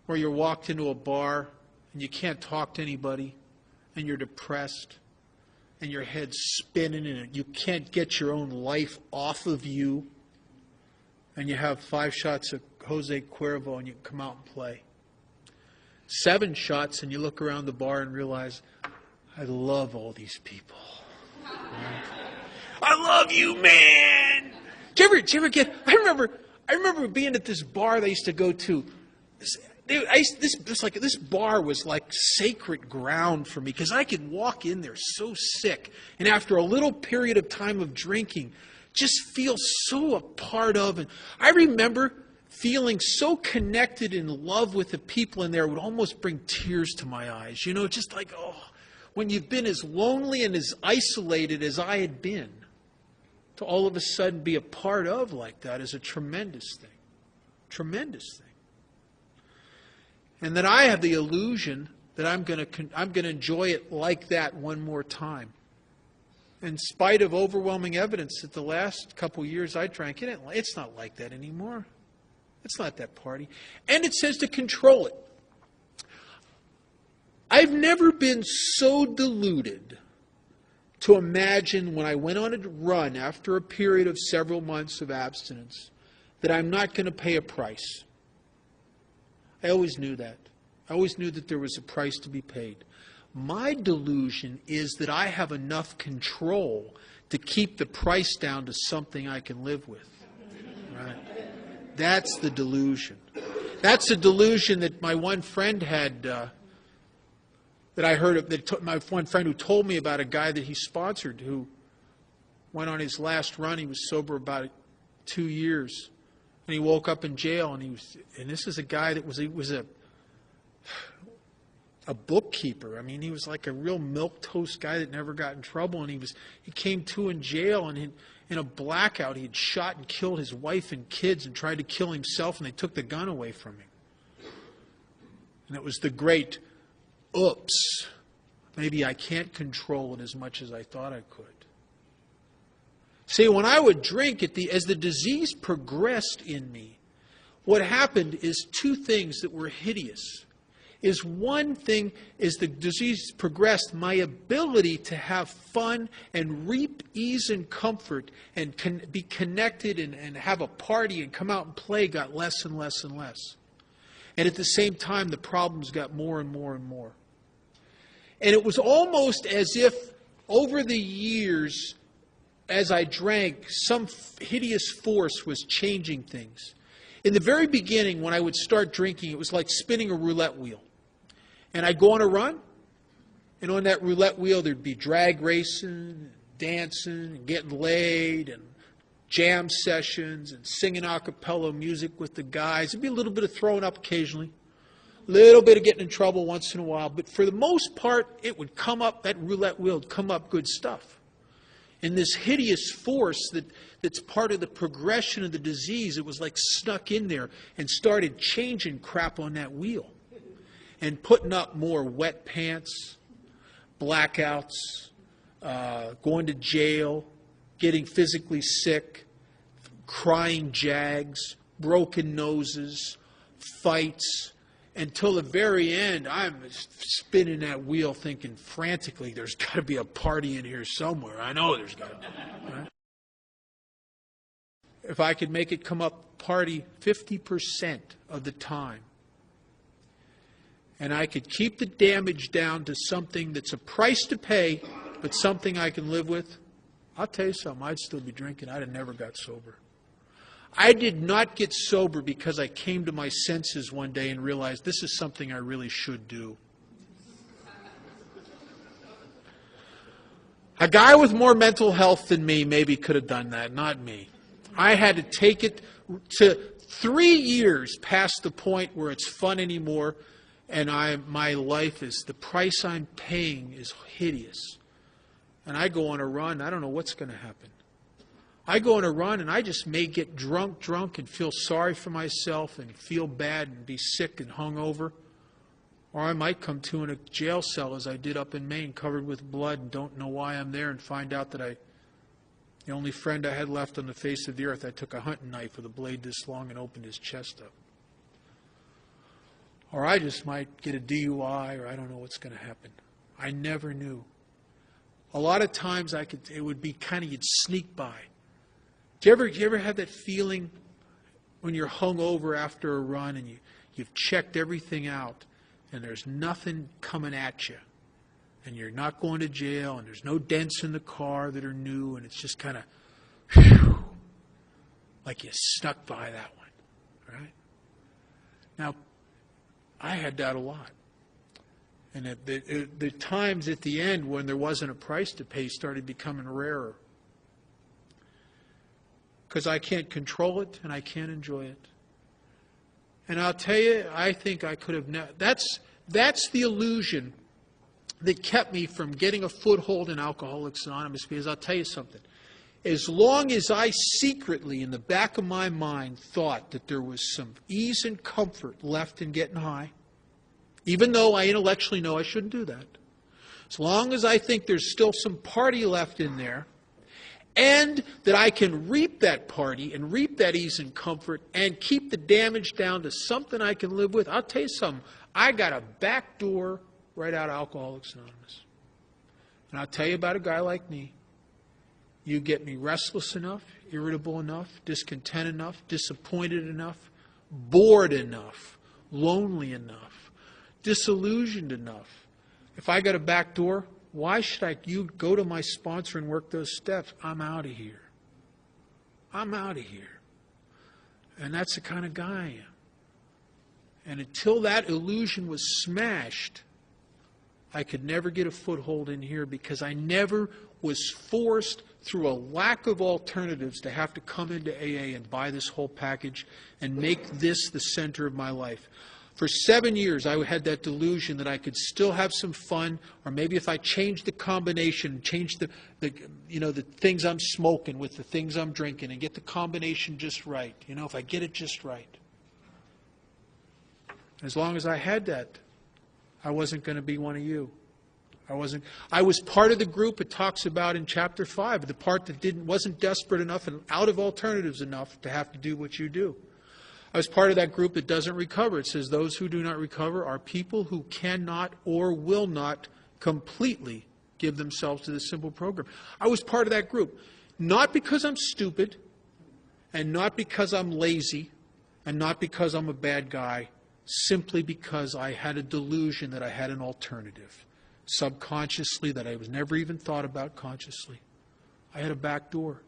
you're walked into a bar and you can't talk to anybody and you're depressed and your head's spinning and you can't get your own life off of you, and you have 5 shots of Jose Cuervo and you come out and play. 7 shots and you look around the bar and realize, I love all these people. Right? I love you, man. Did you ever get? I remember being at this bar they used to go to. This bar was like sacred ground for me because I could walk in there so sick, and after a little period of time of drinking, just feel so a part of. And I remember feeling so connected in love with the people in there, it would almost bring tears to my eyes. You know, just like, oh, when you've been as lonely and as isolated as I had been, to all of a sudden be a part of like that is a tremendous thing. Tremendous thing. And that I have the illusion that I'm going to enjoy it like that one more time. In spite of overwhelming evidence that the last couple years I drank, it's not like that anymore. It's not that party. And it says to control it. I've never been so deluded to imagine when I went on a run after a period of several months of abstinence that I'm not going to pay a price. I always knew that. I always knew that there was a price to be paid. My delusion is that I have enough control to keep the price down to something I can live with. Right? That's the delusion. That's a delusion that my one friend had, that I heard of, my one friend who told me about a guy that he sponsored who went on his last run. He was sober about 2 years. And he woke up in jail, and this is a guy that was a bookkeeper. I mean, he was like a real milquetoast guy that never got in trouble, and he came to in jail, and in a blackout, he had shot and killed his wife and kids and tried to kill himself, and they took the gun away from him. And it was the great, oops, maybe I can't control it as much as I thought I could. See, when I would drink, as the disease progressed in me, what happened is 2 things that were hideous. One thing is the disease progressed, my ability to have fun and reap ease and comfort and be connected and have a party and come out and play got less and less and less. And at the same time, the problems got more and more and more. And it was almost as if over the years, as I drank, some hideous force was changing things. In the very beginning, when I would start drinking, it was like spinning a roulette wheel. And I'd go on a run, and on that roulette wheel there'd be drag racing, dancing, and getting laid, and jam sessions, and singing a cappella music with the guys. There'd be a little bit of throwing up occasionally, a little bit of getting in trouble once in a while. But for the most part, it would come up, that roulette wheel would come up good stuff. And this hideous force that's part of the progression of the disease, it was like snuck in there and started changing crap on that wheel. And putting up more wet pants, blackouts, going to jail, getting physically sick, crying jags, broken noses, fights, until the very end, I'm spinning that wheel thinking frantically, there's got to be a party in here somewhere. I know there's got to be. Right? If I could make it come up party 50% of the time, and I could keep the damage down to something that's a price to pay, but something I can live with, I'll tell you something, I'd still be drinking. I'd have never got sober. I did not get sober because I came to my senses one day and realized this is something I really should do. A guy with more mental health than me maybe could have done that, not me. I had to take it to 3 years past the point where it's fun anymore, and my life is, the price I'm paying is hideous. And I go on a run, I don't know what's going to happen. I go on a run and I just may get drunk and feel sorry for myself and feel bad and be sick and hungover. Or I might come to in a jail cell as I did up in Maine, covered with blood, and don't know why I'm there, and find out that the only friend I had left on the face of the earth, I took a hunting knife with a blade this long and opened his chest up. Or I just might get a DUI, or I don't know what's going to happen. I never knew. A lot of times it would be kind of, you'd sneak by. Do you ever have that feeling when you're hungover after a run and you've checked everything out and there's nothing coming at you, and you're not going to jail, and there's no dents in the car that are new, and it's just kind of, whew, like you snuck by that one, right? Now, I had that a lot. And the times at the end when there wasn't a price to pay started becoming rarer. Because I can't control it and I can't enjoy it. And I'll tell you, I think I could have... That's the illusion that kept me from getting a foothold in Alcoholics Anonymous, because I'll tell you something. As long as I secretly, in the back of my mind, thought that there was some ease and comfort left in getting high, even though I intellectually know I shouldn't do that, as long as I think there's still some party left in there, and that I can reap that party and reap that ease and comfort and keep the damage down to something I can live with, I'll tell you something. I got a back door right out of Alcoholics Anonymous. And I'll tell you about a guy like me. You get me restless enough, irritable enough, discontent enough, disappointed enough, bored enough, lonely enough, disillusioned enough. If I got a back door, why should you go to my sponsor and work those steps? I'm out of here. I'm out of here. And that's the kind of guy I am. And until that illusion was smashed, I could never get a foothold in here, because I never was forced through a lack of alternatives to have to come into AA and buy this whole package and make this the center of my life. For 7 years, I had that delusion that I could still have some fun, or maybe if I changed the combination, change the things I'm smoking with the things I'm drinking, and get the combination just right. If I get it just right. As long as I had that, I wasn't going to be one of you. I was part of the group it talks about in chapter 5, the part that wasn't desperate enough and out of alternatives enough to have to do what you do. I was part of that group that doesn't recover. It says those who do not recover are people who cannot or will not completely give themselves to this simple program. I was part of that group, not because I'm stupid, and not because I'm lazy, and not because I'm a bad guy, simply because I had a delusion that I had an alternative, subconsciously, that I was never even thought about consciously. I had a back door.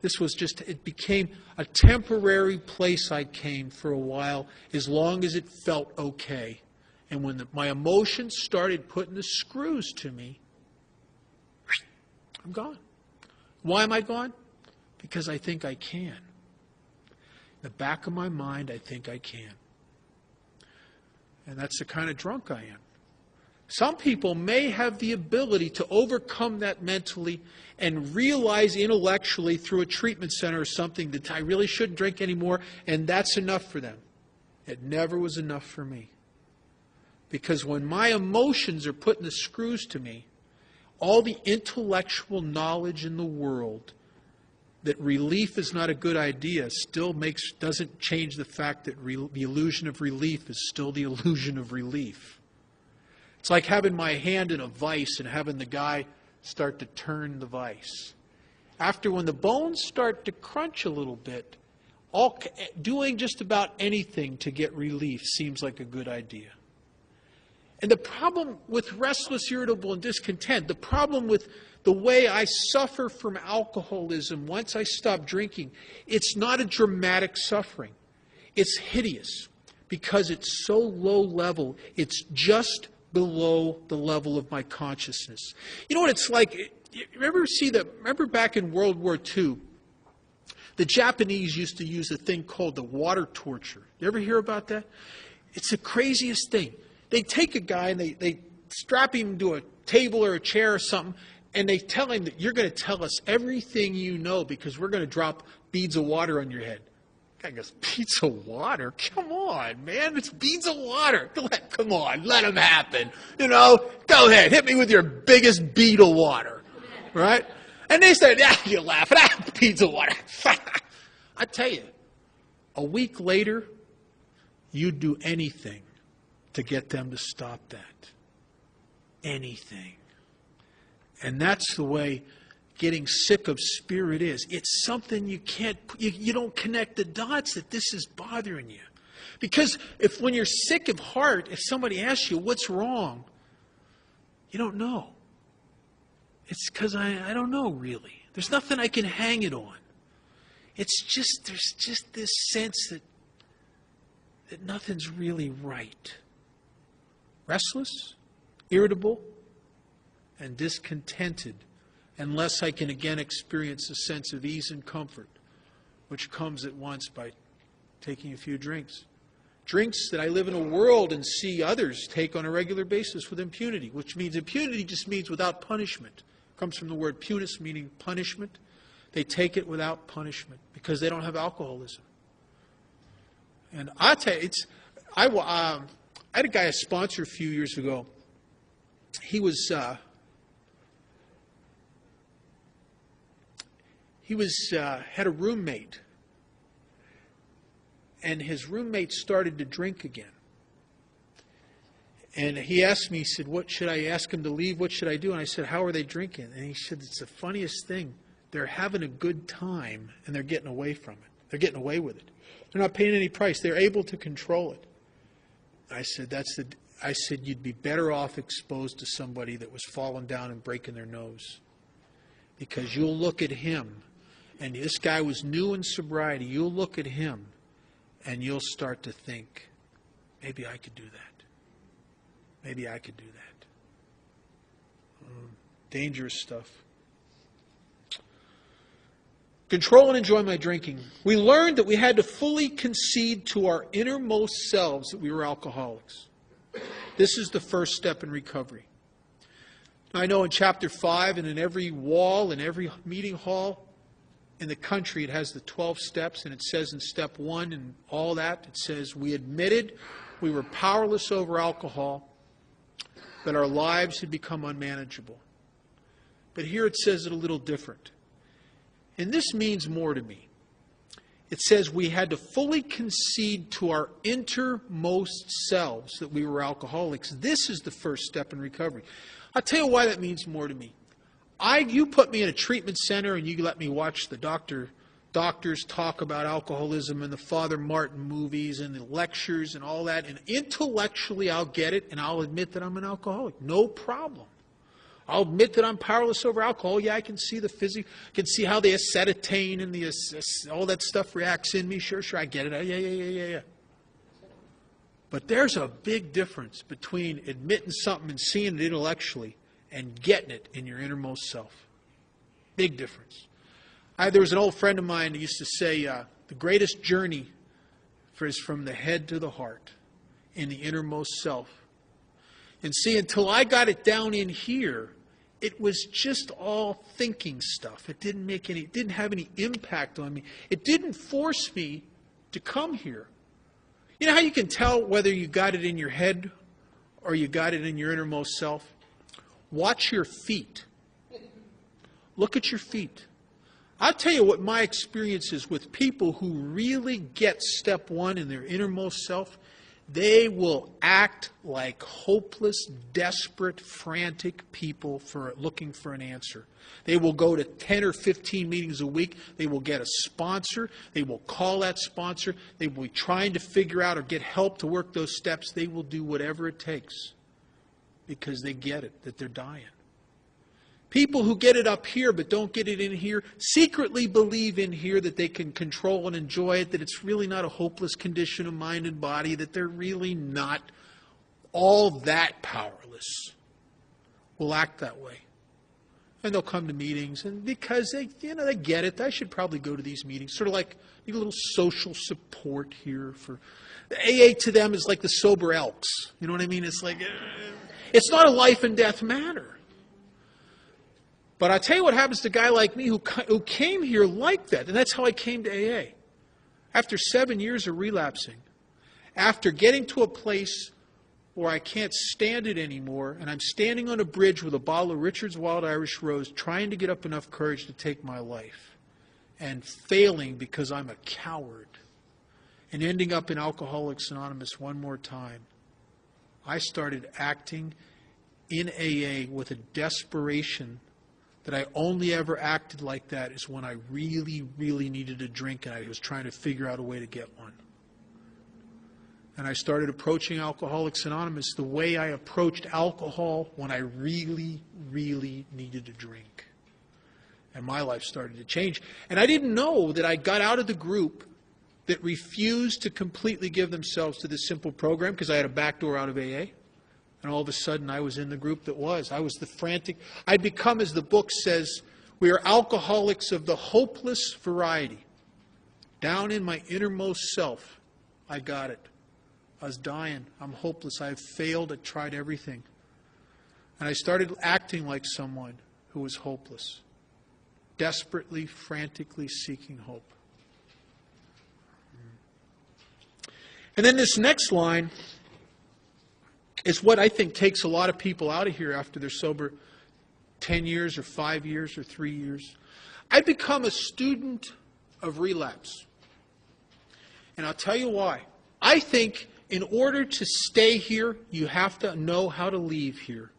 This was just, it became a temporary place I came for a while, as long as it felt okay. And when my emotions started putting the screws to me, I'm gone. Why am I gone? Because I think I can. In the back of my mind, I think I can. And that's the kind of drunk I am. Some people may have the ability to overcome that mentally and realize intellectually through a treatment center or something that I really shouldn't drink anymore, and that's enough for them. It never was enough for me. Because when my emotions are putting the screws to me, all the intellectual knowledge in the world that relief is not a good idea still doesn't change the fact that the illusion of relief is still the illusion of relief. It's like having my hand in a vise and having the guy start to turn the vise. After when the bones start to crunch a little bit, doing just about anything to get relief seems like a good idea. And the problem with restless, irritable, and discontent, the problem with the way I suffer from alcoholism once I stop drinking, it's not a dramatic suffering. It's hideous because it's so low level. It's just below the level of my consciousness. You know what it's like? Remember back in World War II, the Japanese used to use a thing called the water torture. You ever hear about that? It's the craziest thing. They take a guy and they strap him to a table or a chair or something, and they tell him that you're going to tell us everything you know because we're going to drop beads of water on your head. Guy goes, beads of water? Come on, man. It's beads of water. Come on, let them happen. You know, go ahead. Hit me with your biggest bead of water. Right? And they said, you're laughing. Beads of water. I tell you, a week later, you'd do anything to get them to stop that. Anything. And that's the way getting sick of spirit is. It's something you don't connect the dots that this is bothering you. Because when you're sick of heart, if somebody asks you what's wrong, you don't know. It's because I don't know really. There's nothing I can hang it on. There's just this sense that nothing's really right. Restless, irritable, and discontented, unless I can again experience a sense of ease and comfort, which comes at once by taking a few drinks. Drinks that I live in a world and see others take on a regular basis with impunity, which means impunity just means without punishment. It comes from the word punus, meaning punishment. They take it without punishment because they don't have alcoholism. And I tell you, I had a guy, a sponsor a few years ago. He had a roommate, and his roommate started to drink again. And he asked me, he said, what should I ask him to leave? What should I do? And I said, how are they drinking? And he said, it's the funniest thing. They're having a good time, and they're getting away from it. They're getting away with it. They're not paying any price. They're able to control it. I said, you'd be better off exposed to somebody that was falling down and breaking their nose. Because you'll look at him, and this guy was new in sobriety. You'll look at him, and you'll start to think, maybe I could do that. Maybe I could do that. Dangerous stuff. Control and enjoy my drinking. We learned that we had to fully concede to our innermost selves that we were alcoholics. This is the first step in recovery. I know in Chapter 5 and in every wall, in every meeting hall in the country, it has the 12 steps, and it says in Step 1 and all that, it says, we admitted we were powerless over alcohol, that our lives had become unmanageable. But here it says it a little different. And this means more to me. It says we had to fully concede to our innermost selves that we were alcoholics. This is the first step in recovery. I'll tell you why that means more to me. You put me in a treatment center and you let me watch the doctors talk about alcoholism and the Father Martin movies and the lectures and all that, and intellectually I'll get it and I'll admit that I'm an alcoholic. No problem. I'll admit that I'm powerless over alcohol. Yeah, I can see the physics, can see how the acetylene and all that stuff reacts in me. Sure, I get it. Yeah. But there's a big difference between admitting something and seeing it intellectually and getting it in your innermost self. Big difference. There was an old friend of mine who used to say, the greatest journey is from the head to the heart, in the innermost self. And see, until I got it down in here, it was just all thinking stuff. It didn't have any impact on me. It didn't force me to come here. You know how you can tell whether you got it in your head or you got it in your innermost self? Watch your feet. Look at your feet. I'll tell you what my experience is with people who really get step one in their innermost self. They will act like hopeless, desperate, frantic people looking for an answer. They will go to 10 or 15 meetings a week. They will get a sponsor. They will call that sponsor. They will be trying to figure out or get help to work those steps. They will do whatever it takes because they get it, that they're dying. People who get it up here but don't get it in here secretly believe in here that they can control and enjoy it, that it's really not a hopeless condition of mind and body, that they're really not all that powerless. Will act that way. And they'll come to meetings, and because they get it, I should probably go to these meetings. Sort of like a little social support here. The AA to them is like the sober elks. You know what I mean? It's like, it's not a life and death matter. But I tell you what happens to a guy like me who came here like that, and that's how I came to AA. After 7 years of relapsing, after getting to a place where I can't stand it anymore, and I'm standing on a bridge with a bottle of Richard's Wild Irish Rose, trying to get up enough courage to take my life, and failing because I'm a coward, and ending up in Alcoholics Anonymous one more time, I started acting in AA with a desperation that I only ever acted like that is when I really, really needed a drink and I was trying to figure out a way to get one. And I started approaching Alcoholics Anonymous the way I approached alcohol when I really, really needed a drink. And my life started to change. And I didn't know that I got out of the group that refused to completely give themselves to this simple program because I had a back door out of AA. And all of a sudden, I was in the group that was. I was the frantic. I'd become, as the book says, we are alcoholics of the hopeless variety. Down in my innermost self, I got it. I was dying. I'm hopeless. I have failed. I tried everything. And I started acting like someone who was hopeless. Desperately, frantically seeking hope. And then this next line is what I think takes a lot of people out of here after they're sober 10 years or 5 years or 3 years. I become a student of relapse. And I'll tell you why. I think in order to stay here, you have to know how to leave here.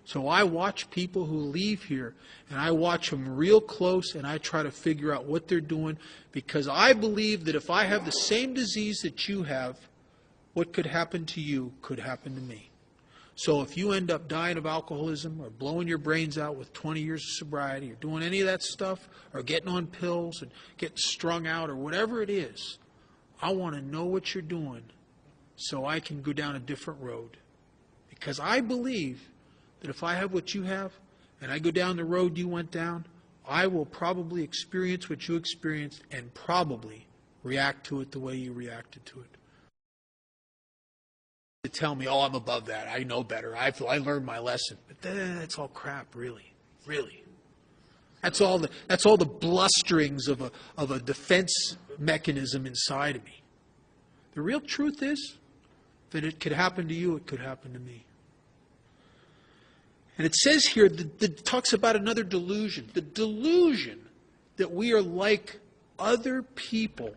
So I watch people who leave here, and I watch them real close, and I try to figure out what they're doing, because I believe that if I have the same disease that you have, what could happen to you could happen to me. So if you end up dying of alcoholism or blowing your brains out with 20 years of sobriety or doing any of that stuff or getting on pills and getting strung out or whatever it is, I want to know what you're doing so I can go down a different road. Because I believe that if I have what you have and I go down the road you went down, I will probably experience what you experienced and probably react to it the way you reacted to it. To tell me, oh, I'm above that, I know better, I learned my lesson. But that's all crap, really. That's all the blusterings of a defense mechanism inside of me. The real truth is that it could happen to you, it could happen to me. And it says here, that it talks about another delusion. The delusion that we are like other people,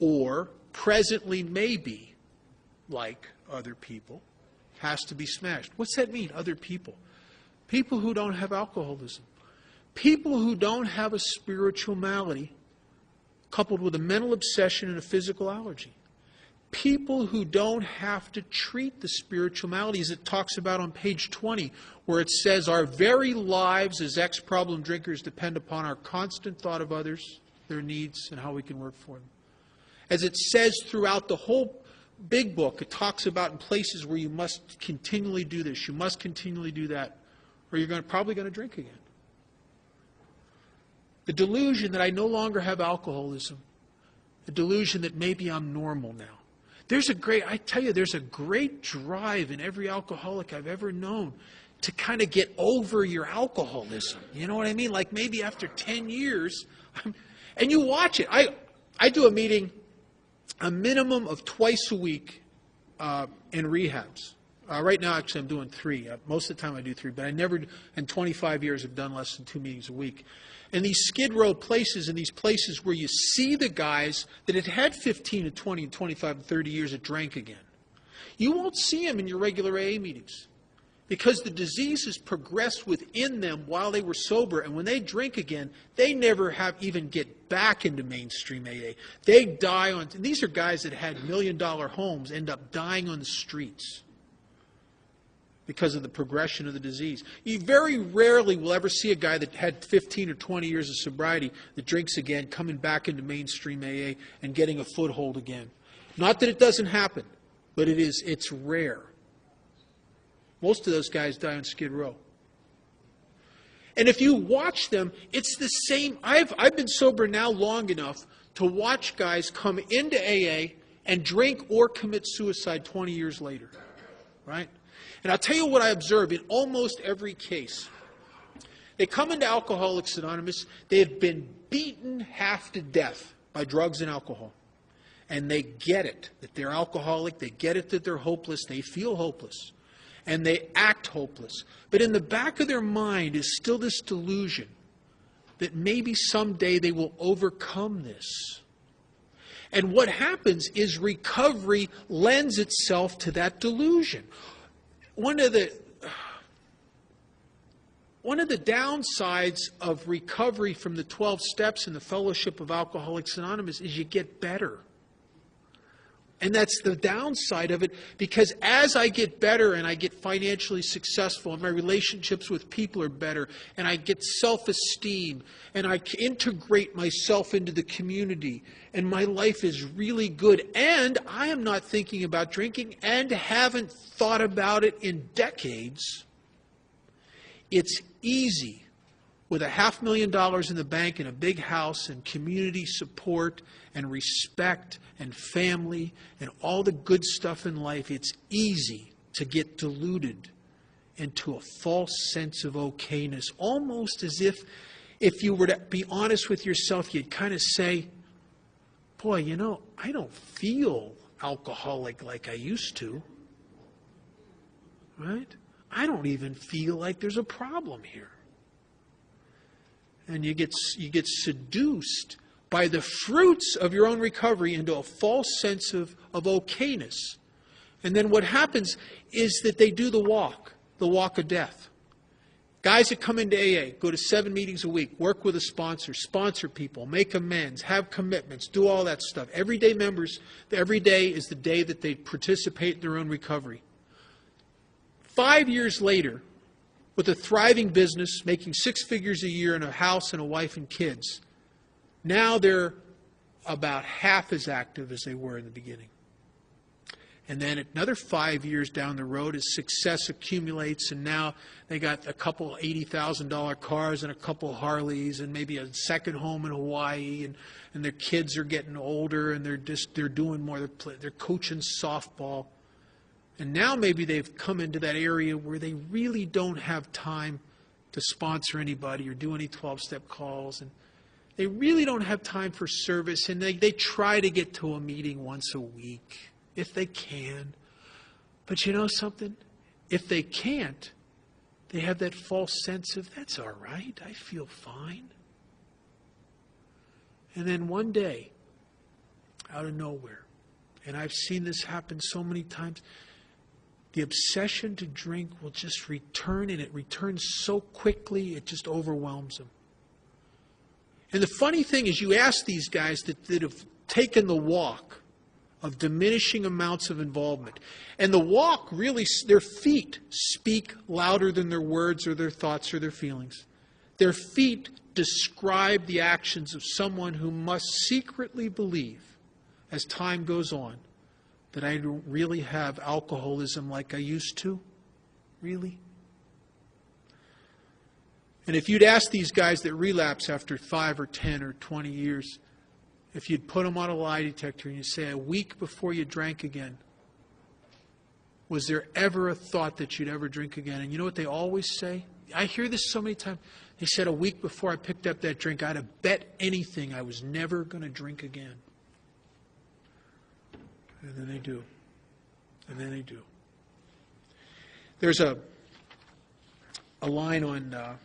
or presently may be like other people, has to be smashed. What's that mean, other people? People who don't have alcoholism. People who don't have a spiritual malady coupled with a mental obsession and a physical allergy. People who don't have to treat the spiritual maladies it talks about on page 20, where it says our very lives as ex-problem drinkers depend upon our constant thought of others, their needs, and how we can work for them. As it says throughout the whole big book. It talks about in places where you must continually do this, you must continually do that, or you're probably going to drink again. The delusion that I no longer have alcoholism, the delusion that maybe I'm normal now. I tell you, there's a great drive in every alcoholic I've ever known to kind of get over your alcoholism. You know what I mean? Like maybe after 10 years, and you watch it. I do a meeting a minimum of twice a week in rehabs. Right now, actually, I'm doing 3. Most of the time I do 3, but I never, in 25 years, have done less than 2 meetings a week. And these skid row places and these places where you see the guys that had 15 and 20 and 25 and 30 years that drank again. You won't see them in your regular AA meetings because the disease has progressed within them while they were sober. And when they drink again, they never even get back into mainstream AA. They die on, and these are guys that had $1 million homes, end up dying on the streets because of the progression of the disease. You very rarely will ever see a guy that had 15 or 20 years of sobriety that drinks again, coming back into mainstream AA and getting a foothold again. Not that it doesn't happen, but it's rare. Most of those guys die on Skid Row. And if you watch them, it's the same. I've been sober now long enough to watch guys come into AA and drink or commit suicide 20 years later. Right? And I'll tell you what I observe in almost every case. They come into Alcoholics Anonymous, they have been beaten half to death by drugs and alcohol. And they get it, that they're alcoholic, they get it that they're hopeless, they feel hopeless. And they act hopeless. But in the back of their mind is still this delusion that maybe someday they will overcome this. And what happens is recovery lends itself to that delusion. One of the downsides of recovery from the 12 steps in the Fellowship of Alcoholics Anonymous is you get better. And that's the downside of it, because as I get better and I get financially successful and my relationships with people are better and I get self-esteem and I integrate myself into the community and my life is really good and I am not thinking about drinking and haven't thought about it in decades, it's easy with $500,000 in the bank and a big house and community support and respect and family and all the good stuff in life, it's easy to get deluded into a false sense of okayness. Almost as if you were to be honest with yourself, you'd kind of say, boy, you know, I don't feel alcoholic like I used to. Right? I don't even feel like there's a problem here. And you get seduced by the fruits of your own recovery into a false sense of okayness. And then what happens is that they do the walk of death. Guys that come into AA, go to 7 meetings a week, work with a sponsor people, make amends, have commitments, do all that stuff. Everyday members, every day is the day that they participate in their own recovery. 5 years later, with a thriving business, making 6 figures a year and a house and a wife and kids, now they're about half as active as they were in the beginning. And then another 5 years down the road, as success accumulates, and now they got a couple $80,000 cars and a couple Harleys and maybe a second home in Hawaii, and their kids are getting older and they're doing more. They're coaching softball. And now maybe they've come into that area where they really don't have time to sponsor anybody or do any 12-step calls. And they really don't have time for service. And they try to get to a meeting once a week if they can. But you know something? If they can't, they have that false sense of, that's all right, I feel fine. And then one day, out of nowhere, and I've seen this happen so many times, the obsession to drink will just return, and it returns so quickly, it just overwhelms them. And the funny thing is, you ask these guys that have taken the walk of diminishing amounts of involvement, and the walk really, their feet speak louder than their words or their thoughts or their feelings. Their feet describe the actions of someone who must secretly believe, as time goes on, that I don't really have alcoholism like I used to? Really? And if you'd ask these guys that relapse after 5 or 10 or 20 years, if you'd put them on a lie detector and you say, a week before you drank again, was there ever a thought that you'd ever drink again? And you know what they always say? I hear this so many times. They said, a week before I picked up that drink, I'd have bet anything I was never going to drink again. And then they do. And then they do. There's a line on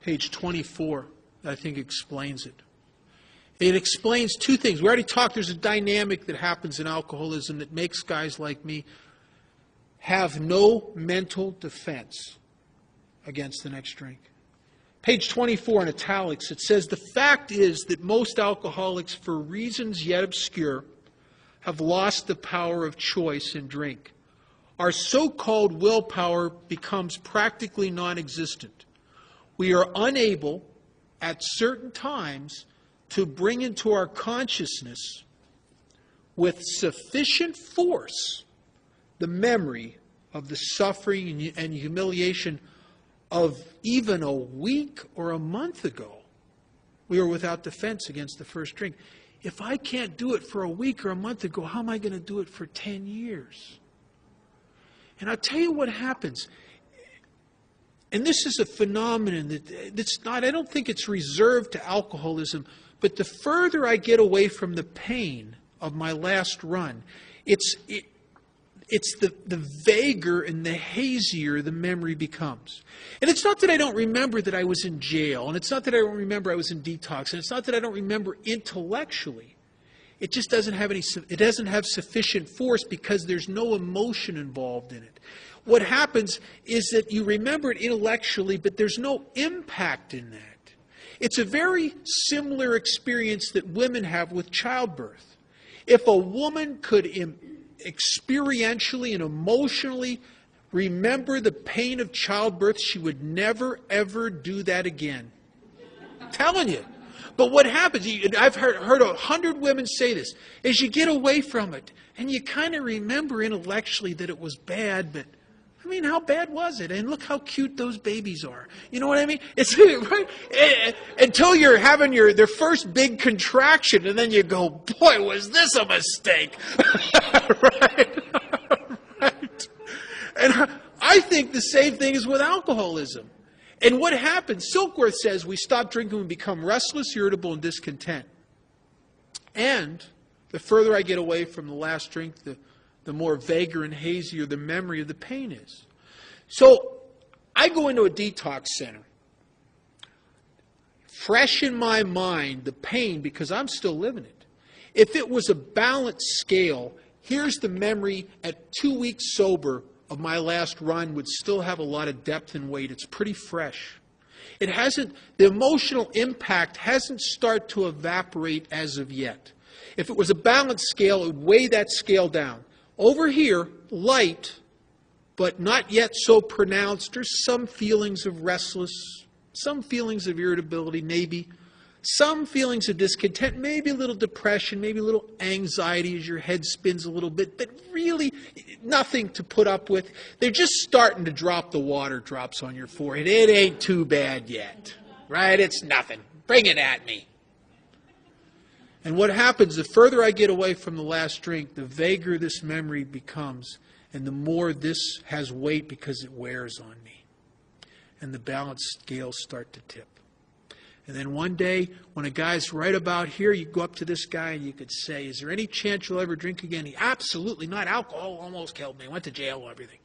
page 24 that I think explains it. It explains two things. We already talked, there's a dynamic that happens in alcoholism that makes guys like me have no mental defense against the next drink. Page 24 in italics, it says, the fact is that most alcoholics, for reasons yet obscure, have lost the power of choice in drink. Our so-called willpower becomes practically non-existent. We are unable, at certain times, to bring into our consciousness with sufficient force the memory of the suffering and humiliation of even a week or a month ago. We were without defense against the first drink. If I can't do it for a week or a month ago, how am I going to do it for 10 years? And I'll tell you what happens. And this is a phenomenon that's not, I don't think it's reserved to alcoholism, but the further I get away from the pain of my last run, it's the vaguer and the hazier the memory becomes. And it's not that I don't remember that I was in jail, and it's not that I don't remember I was in detox, and it's not that I don't remember intellectually. It just doesn't have it doesn't have sufficient force because there's no emotion involved in it. What happens is that you remember it intellectually, but there's no impact in that. It's a very similar experience that women have with childbirth. If a woman could experientially and emotionally remember the pain of childbirth, she would never, ever do that again. I'm telling you. But what happens, I've heard 100 women say this, is you get away from it, and you kind of remember intellectually that it was bad, but I mean, how bad was it? And look how cute those babies are. You know what I mean? It's right until you're having their first big contraction, and then you go, boy, was this a mistake? Right? Right. And I think the same thing is with alcoholism. And what happens, Silkworth says, we stop drinking and become restless, irritable, and discontent. And the further I get away from the last drink, the more vaguer and hazier the memory of the pain is. So I go into a detox center, fresh in my mind the pain because I'm still living it. If it was a balanced scale, here's the memory at 2 weeks sober of my last run would still have a lot of depth and weight. It's pretty fresh. It hasn't, the emotional impact hasn't started to evaporate as of yet. If it was a balanced scale, it would weigh that scale down. Over here, light, but not yet so pronounced. There's some feelings of restless, some feelings of irritability, maybe. Some feelings of discontent, maybe a little depression, maybe a little anxiety as your head spins a little bit, but really nothing to put up with. They're just starting to drop the water drops on your forehead. It ain't too bad yet, right? It's nothing. Bring it at me. And what happens, the further I get away from the last drink, the vaguer this memory becomes, and the more this has weight because it wears on me. And the balance scales start to tip. And then one day, when a guy's right about here, you go up to this guy and you could say, is there any chance you'll ever drink again? He, absolutely not. Alcohol almost killed me. Went to jail and everything.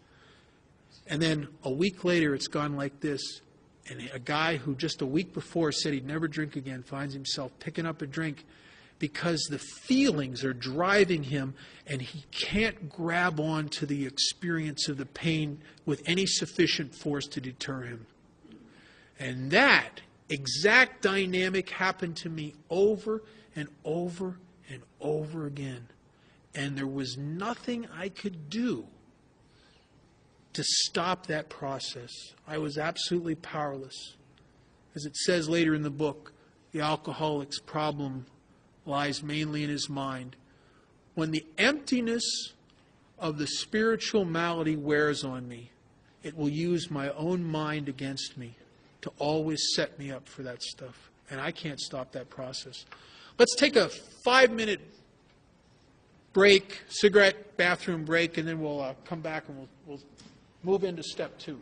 And then a week later, it's gone like this. And a guy who just a week before said he'd never drink again finds himself picking up a drink because the feelings are driving him and he can't grab on to the experience of the pain with any sufficient force to deter him. And that exact dynamic happened to me over and over and over again. And there was nothing I could do to stop that process. I was absolutely powerless. As it says later in the book, the alcoholic's problem lies mainly in his mind. when the emptiness of the spiritual malady wears on me, it will use my own mind against me to always set me up for that stuff. And I can't stop that process. Let's take a 5-minute break, cigarette bathroom break, and then we'll come back and we'll move into step 2.